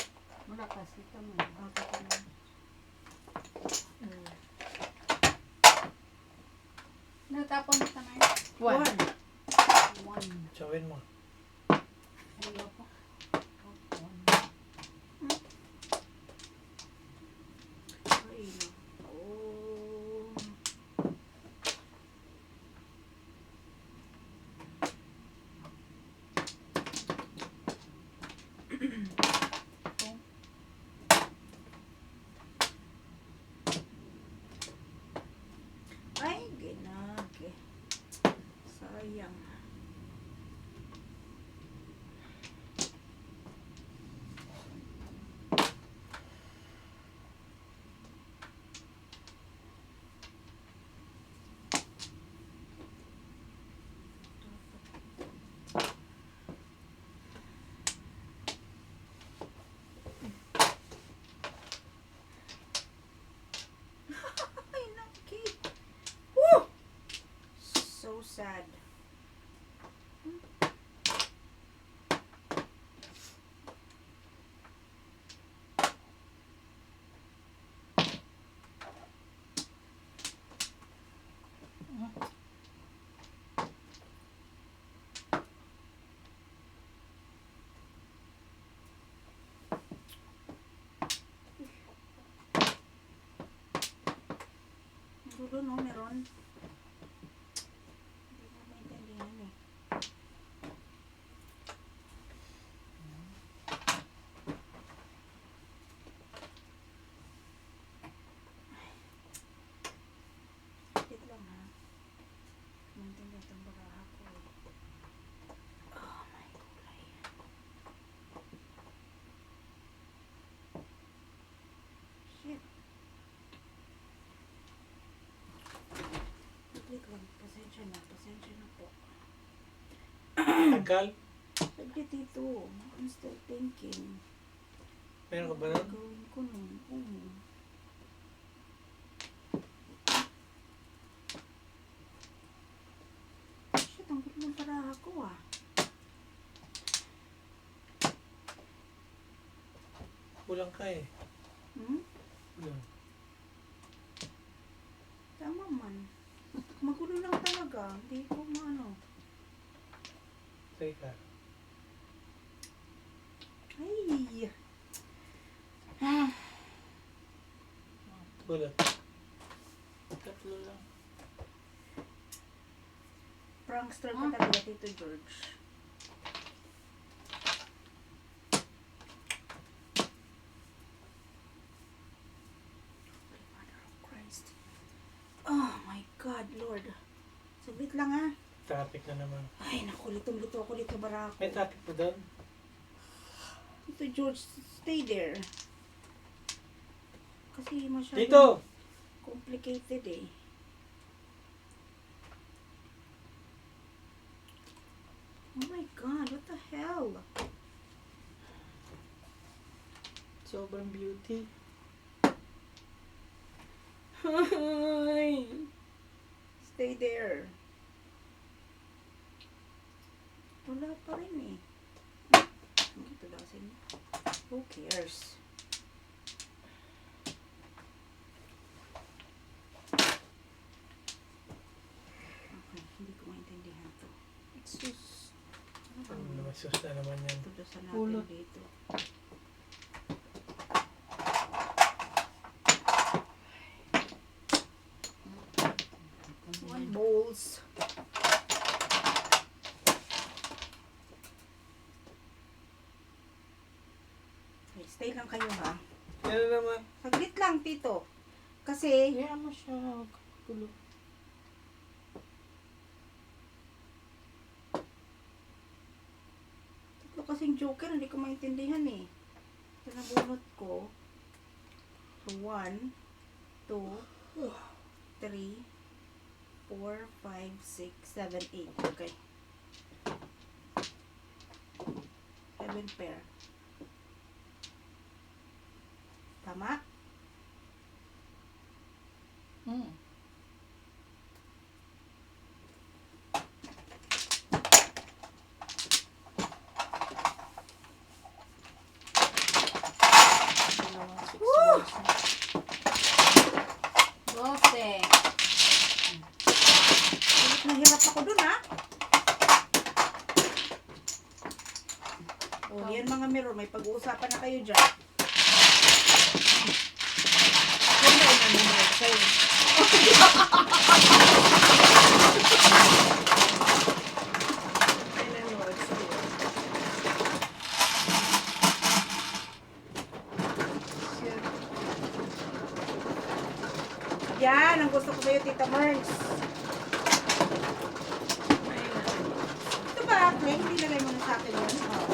Wala kasi tamar. Mm. Natapon mo tamar. One. 1. Chawin mo. Ayoko. 1. Ay, no. Oh. Ay, ginage. Sayang. Ay, naki. Woo! So sad. Gulo, no, meron. Hindi ko maintindihan eh. Wait lang ha. Maintindihan itong baraha ko eh. Oh my kulay. Shit. Wait lang. Pasensya na po. Tagal. Saglit ito. I'm still thinking. Meron ka ba nun? Gawin ko nun. Oo. Shit, ang gulo ng paraha ko ah. Kulang ka eh. Hmm? Kulang. Tama man. Magulo lang talaga. Hindi ko maano. Teka. Ay! Gangster ka talaga, Tito George. Mother of Christ. Oh my God, Lord. Saglit lang ha. Traffic na naman. Ay, naku, litong-lito ako dito, Barako. May traffic po doon? Tito George, stay there. Kasi masyadong Dito! complicated eh. Oh my God, what the hell? Sobrang beauty. Hi. Stay there. Wala pa rin eh. Ito daw sa inyo. Who cares? Okay, hindi ko maintindihan to. Sus. Ano naman, sus na naman yan. Ito sa natin Pulot. dito. One bowls. Okay, stay lang kayo ha. Ano naman? Saglit lang, Tito. Kasi, Kaya mo siya gulo. tatlo kasing joker, hindi ko maintindihan eh. Ito nabunot ko. So, 1, 2, 3, 4, 5, 6, 7, 8. Okay. 7 pair. Tama? Hmm. Dalawang 6 balls na. 12. Hirap na hirap ako dun ha. Oh, yan mga mirror, may pag-uusapan na kayo dyan. Kung may nanonood sa'yo. May nanonood sa'yo. Shit. Yan, ang gusto ko sa'yo, Tita Merns. May nanonood. Ito ba, Clay? Hindi lagay mo na sa akin yun. Oh.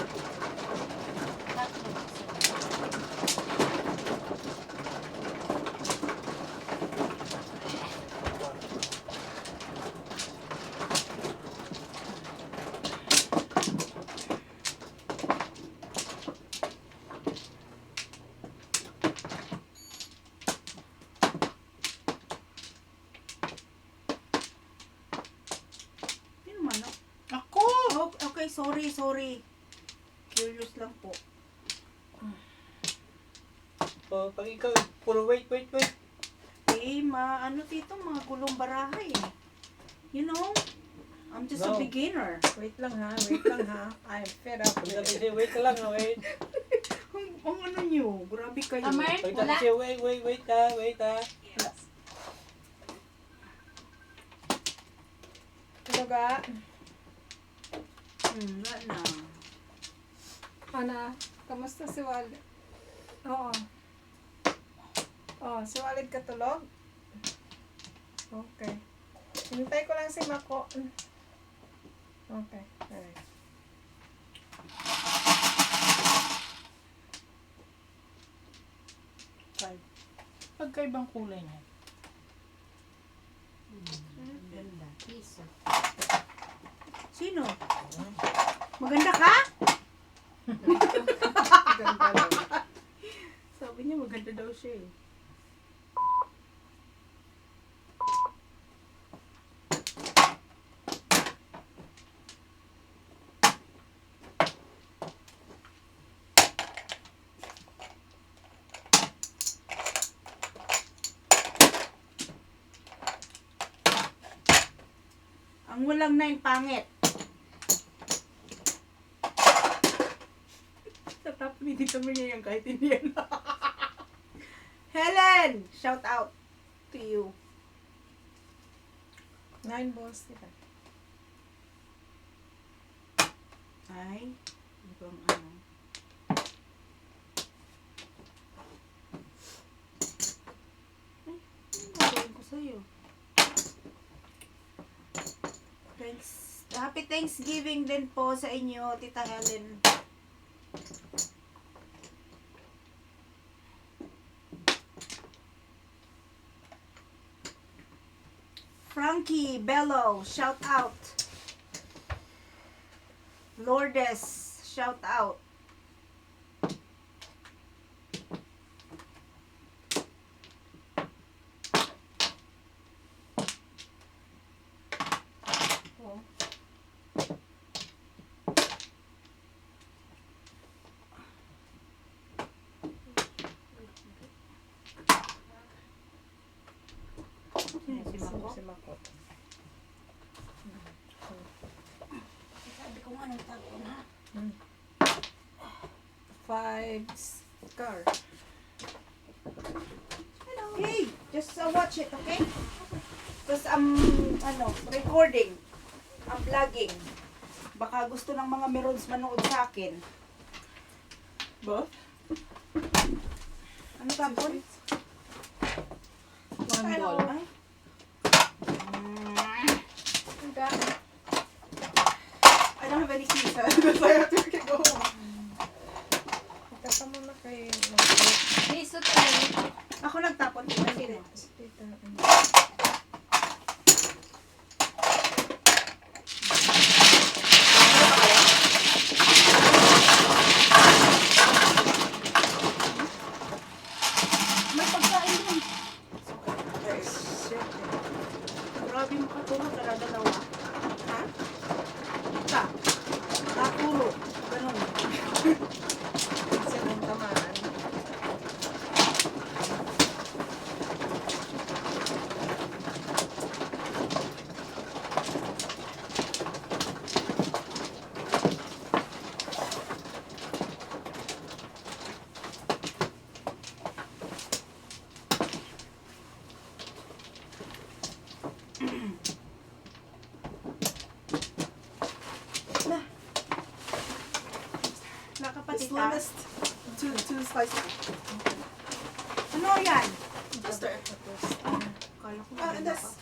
Sino man, no? Ako! Oh, okay, sorry. Curious lang po. Oh, pag ikaw, puro wait. Eh, ano Tito, mga gulong barahay eh. You know, I'm just a No. beginner. Wait lang ha. I'm fed up Pag with sabi it. siya, wait ka lang, wait. Ang ano nyo, grabe kayo. Amar? Pag Wala. sabi siya, wait ha. Ano ga? Wala na. Ana, kamusta si Walid? Oo. Oh, si Walid katulog? Okay. Hinintay ko lang si Mako. Okay. Alright. Pagkaibang kulay niya. Ganda. Piso. Sino? Maganda ka? Ganda lang. Sabi niya maganda daw siya eh. Ang walang 9 pangit. Tatap ni Tito Maria yung kahit hindi yan. Helen! Shout out to you. 9 balls, diba? ay ibang ano. Ay, ano gagawin ko sa'yo? Thanks. Happy Thanksgiving din po sa inyo, Tita Helen. Frankie Bello, shout out. Lourdes, shout out. Oh. Sino si Mako? Si Makot. Sabi ko nga nagtago na. 5 scar. Hey, just watch it, okay? Tapos recording. I'm vlogging. Baka gusto ng mga merons manood sa akin. Both? Ano tapon? One ball. Ay. Ang dami. I don't have any keys. So I have to go home. Magtaka mo na kay Piso tayo. Ako nagtapon. Tita. Tita. May pagkain din. Grabe makatulog na dalawa. Ha? Ika. Nakatulog. Ganun. Kasi nang tamaan. Nakapatita. Two slices. Ano yan? Toaster. Kala ko Ah, and that's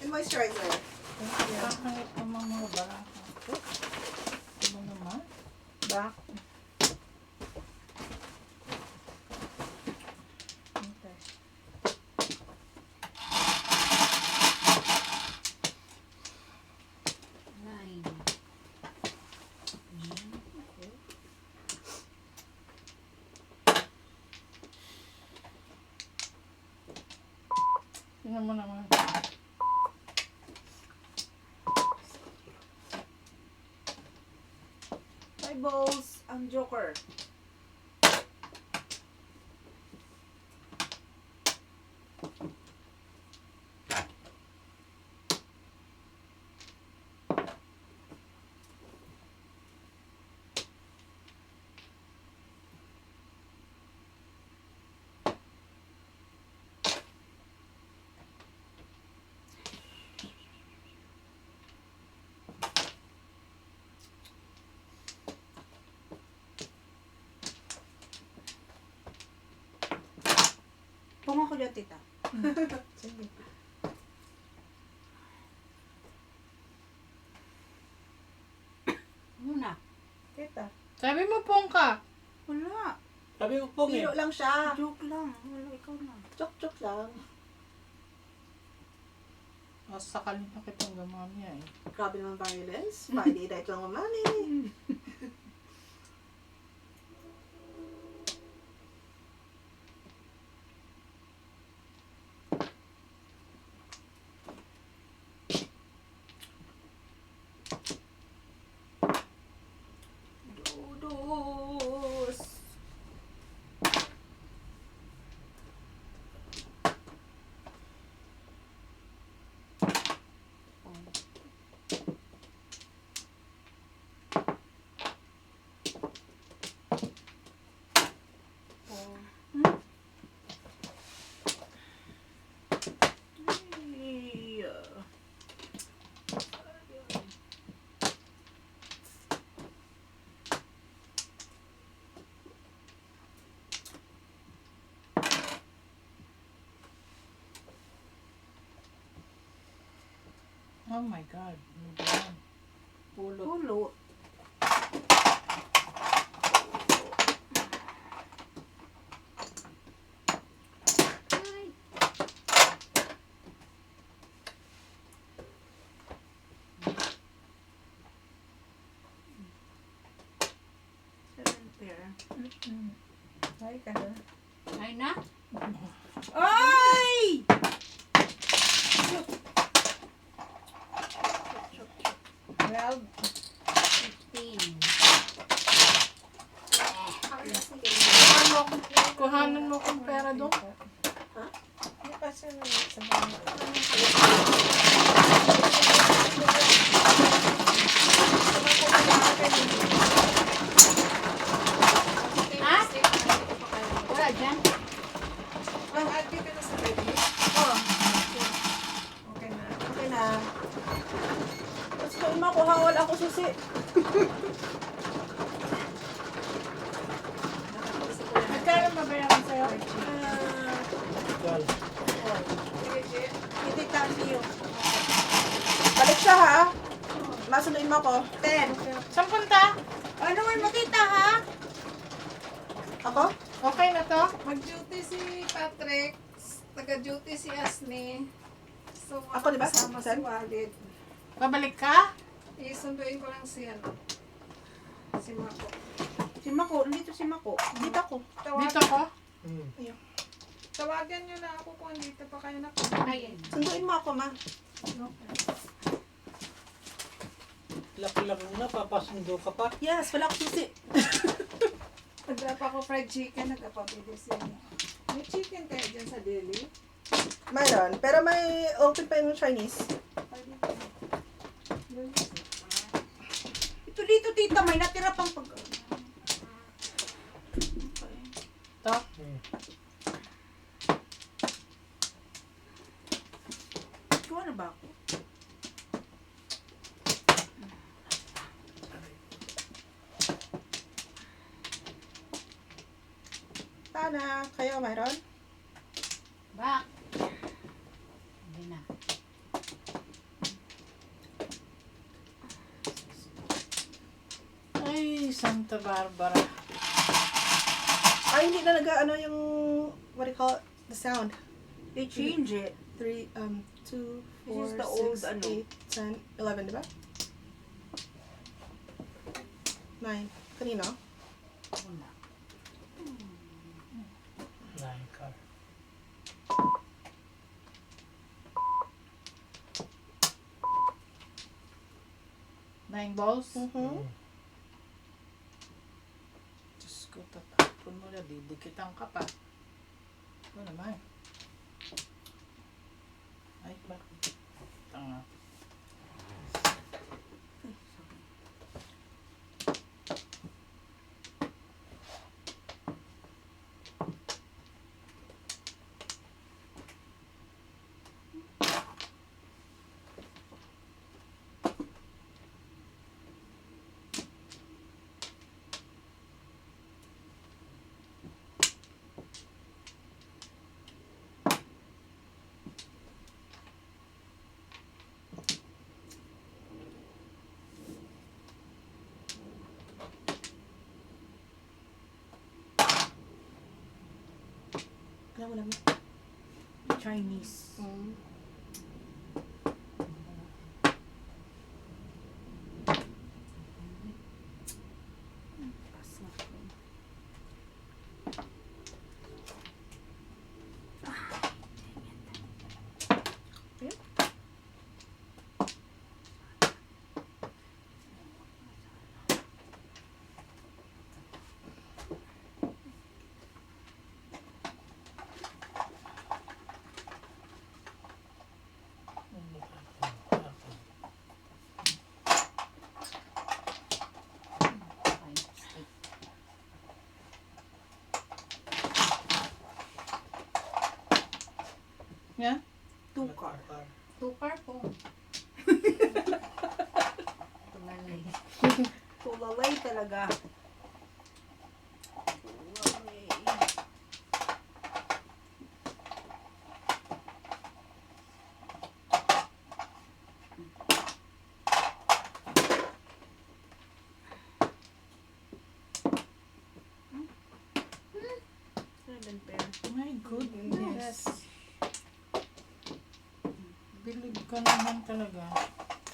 and moisturizer. Kakangit naman mga baraka. Ito naman. Back. Okay. Nine. Tingnan mo naman. Five balls ang Joker. Punga ko dyan, tita. Sige. Muna. Tita. Sabi mo pong ka. Wala. Sabi ko po Piro lang siya. Joke lang. Wala, ikaw na. Chok-chok lang. Sakalin na kitang gamamya eh. Grabe naman violence. Friday night lang mamani. Dos. Ay. Oh my God. Ano ba yan? Pulot. Pulot. Ay. Seven pair. Ay, ka. Ay na. Ay! 12. 15. Kuhanan mo kong pera doon. Hindi pa siya naman sa bahay. Ha? Wala dyan. Ang ate ka na sa baby. Oh, Okay na. okay na. Tapos kung makuha, wala ako susi. Magkano mabayaran sa'yo? Well, Hindi tabi yun. Balik siya ha. Masunuin mo ko. 10. Saan punta? Ano may makita ha? Ako? Okay na to? Mag-duty si Patrick. Taga-duty si Asni. So, Ako, di ba? kasama si Saan? Walid. Babalik ka? Isunduin ko lang si ano. Si Mako. Si Mako. Dito si Mako. Dito ako. Dito ko? Tawagan nyo na ako kung dito pa kayo na. Ay. Sunduin mo ako, ma. laki-laki mo na, papasundo ka pa. Yes, wala akong susi. Nag-drop ako fried chicken. Nagkapabili siya. May chicken kaya dyan sa deli? Mayroon. Pero may open pa yung Chinese. Ito dito, tita. May natira pang pag... Okay. To? Kuha na ba ako? Tana, kayo mayroon? Bak. Hindi na. Ay, Santa Barbara. Ay, hindi na ano yung, what do you call it? The sound. They change it. 3, 2, This is 4, the old, 6, ano. 8, 10, 11, diba? 9. Kanino? Wala. Nine car. Nine balls? Mm-hmm. Diyos ko, tatapon mo na. Didikitan ka pa. Ano naman? Ay, bakit? Tanga. Wala mo. Chinese. Yan? Two car. Tukar po. Tumalay. Tulalay talaga. Tulalay. My goodness. Bilib ka naman talaga.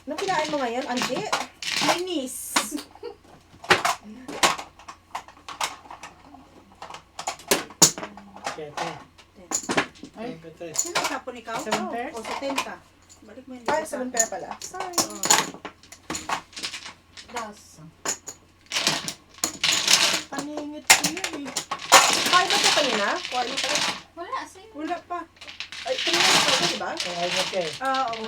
Anong kinain mo ngayon, Auntie? Chinese. Siyete. Ay, Petres. Sino tapon ikaw? 7 pairs? O, sa 10 ka. Balik mo yun. Ay, 7 pair pala. Sorry. Das. paningit ko yun eh. Kaya ba ito kanina? Kuha mo pala. Wala, sa'yo. Wala pa. Ay, kanina ito, di ba? Kaya mo siya eh. Oo.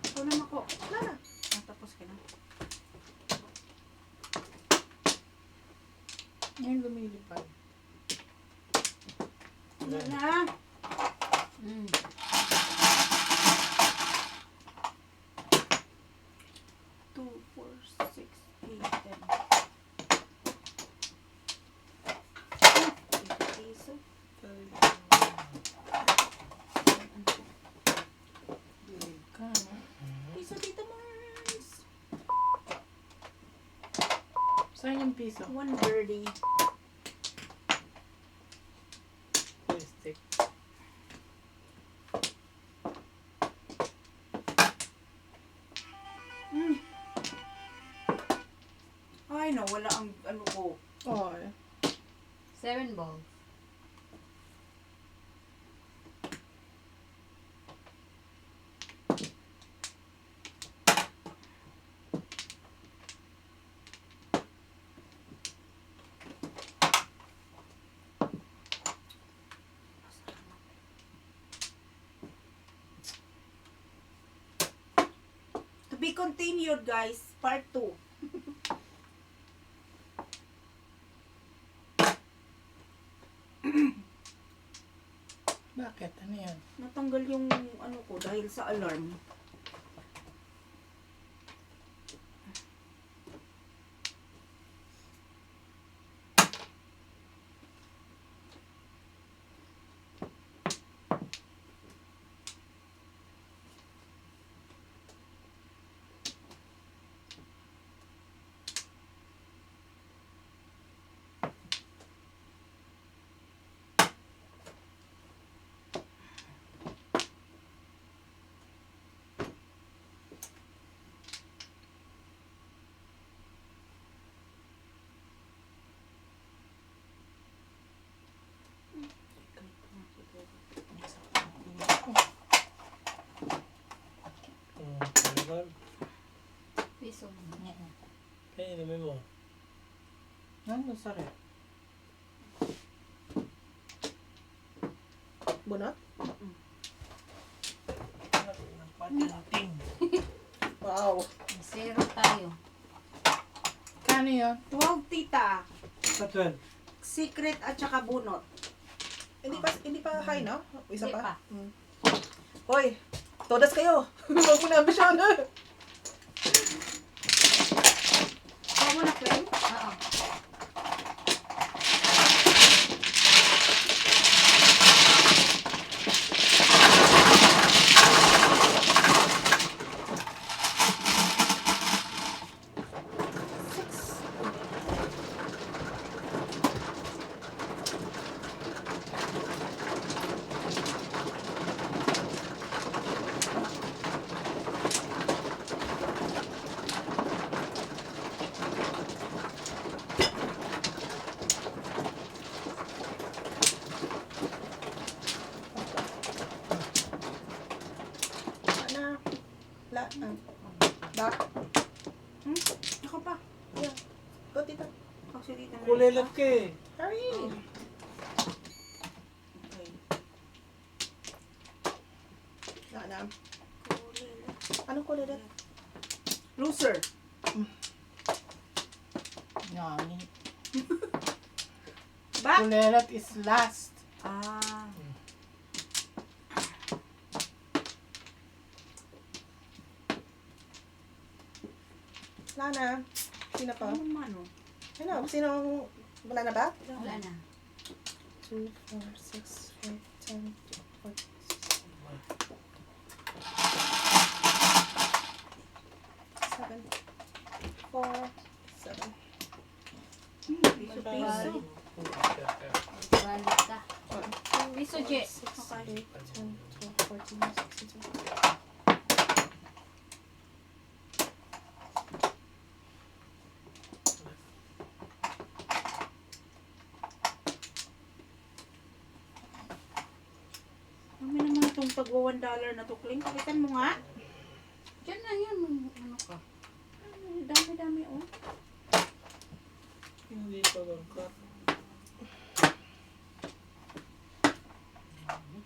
Ikaw naman ako. Wala na. Tapos ka na. Ngayon lumilipad. Wala na. Mm. 2, 4, 6, 8, 10. Piso. Bilib ka, no? Piso dito, Mars. Saan yung piso? 1 birdie. Stick. Ay, nawala ang ano ko. Oh, 7 balls. To be continued, guys. Part 2. bakit? Ano yan? Natanggal yung ano ko dahil sa alarm. Talaga. Piso. Kaya inumin mo. Nandun sa rep. Bunot? Pating. Wow. 0 tayo. Kano yun? 12, tita. Sa 12. Secret at saka bunot. Hindi pa high, no? Isa Hindi pa? pa. Hoy, todas kayo. Huwag mo na ambisyon. Ikaw mo na, friend. Oo. Nagre-love ka eh. Hurry! Okay. Ano? Anong kulay na? Loser. Nani. Back. Kulelat is last. Ah. Wala na. Sino pa? Ano man, oh. Ano? Sino? Wala na ba? Wala na. 2, 4, 6, 5, 10, 14. 7, 4, 7. Piso-piso. Balik ka. Piso, Je. 8, 10, 12, 14, 16, 17. Kami naman itong tagwa $1 na tukling. Pakitan mo nga. Diyan na yan. Ano ka? Ay, dami-dami, oh. Hindi pa bangka.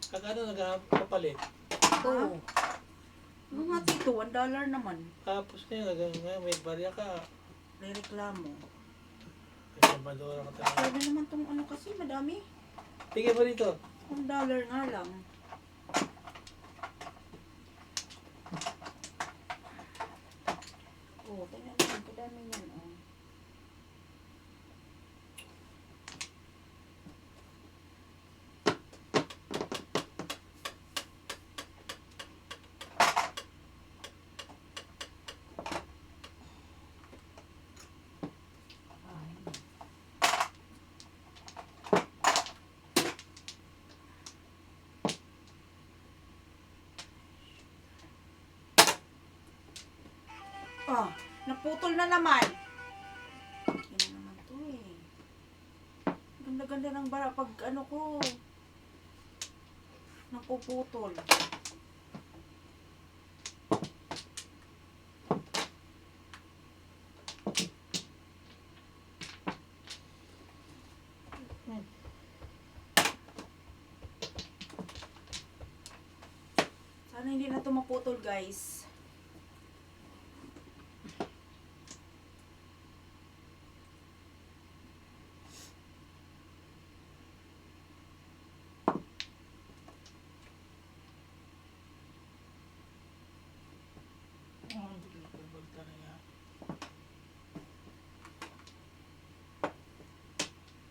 Kagano nagpapalit? Oo. Ano nga dito? $1 naman. Tapos ngayon, may barya ka. May reklamo. May samadora ka talaga. Pwede naman itong ano kasi, madami. Tingin mo dito. $1 nga lang. Oh, tingnan naman. Kadami yan, oh. Ah, naputol na naman. Yan na naman to eh. Ganda-ganda ng bara pag ano ko. Napuputol. Sana hindi na to maputol, guys.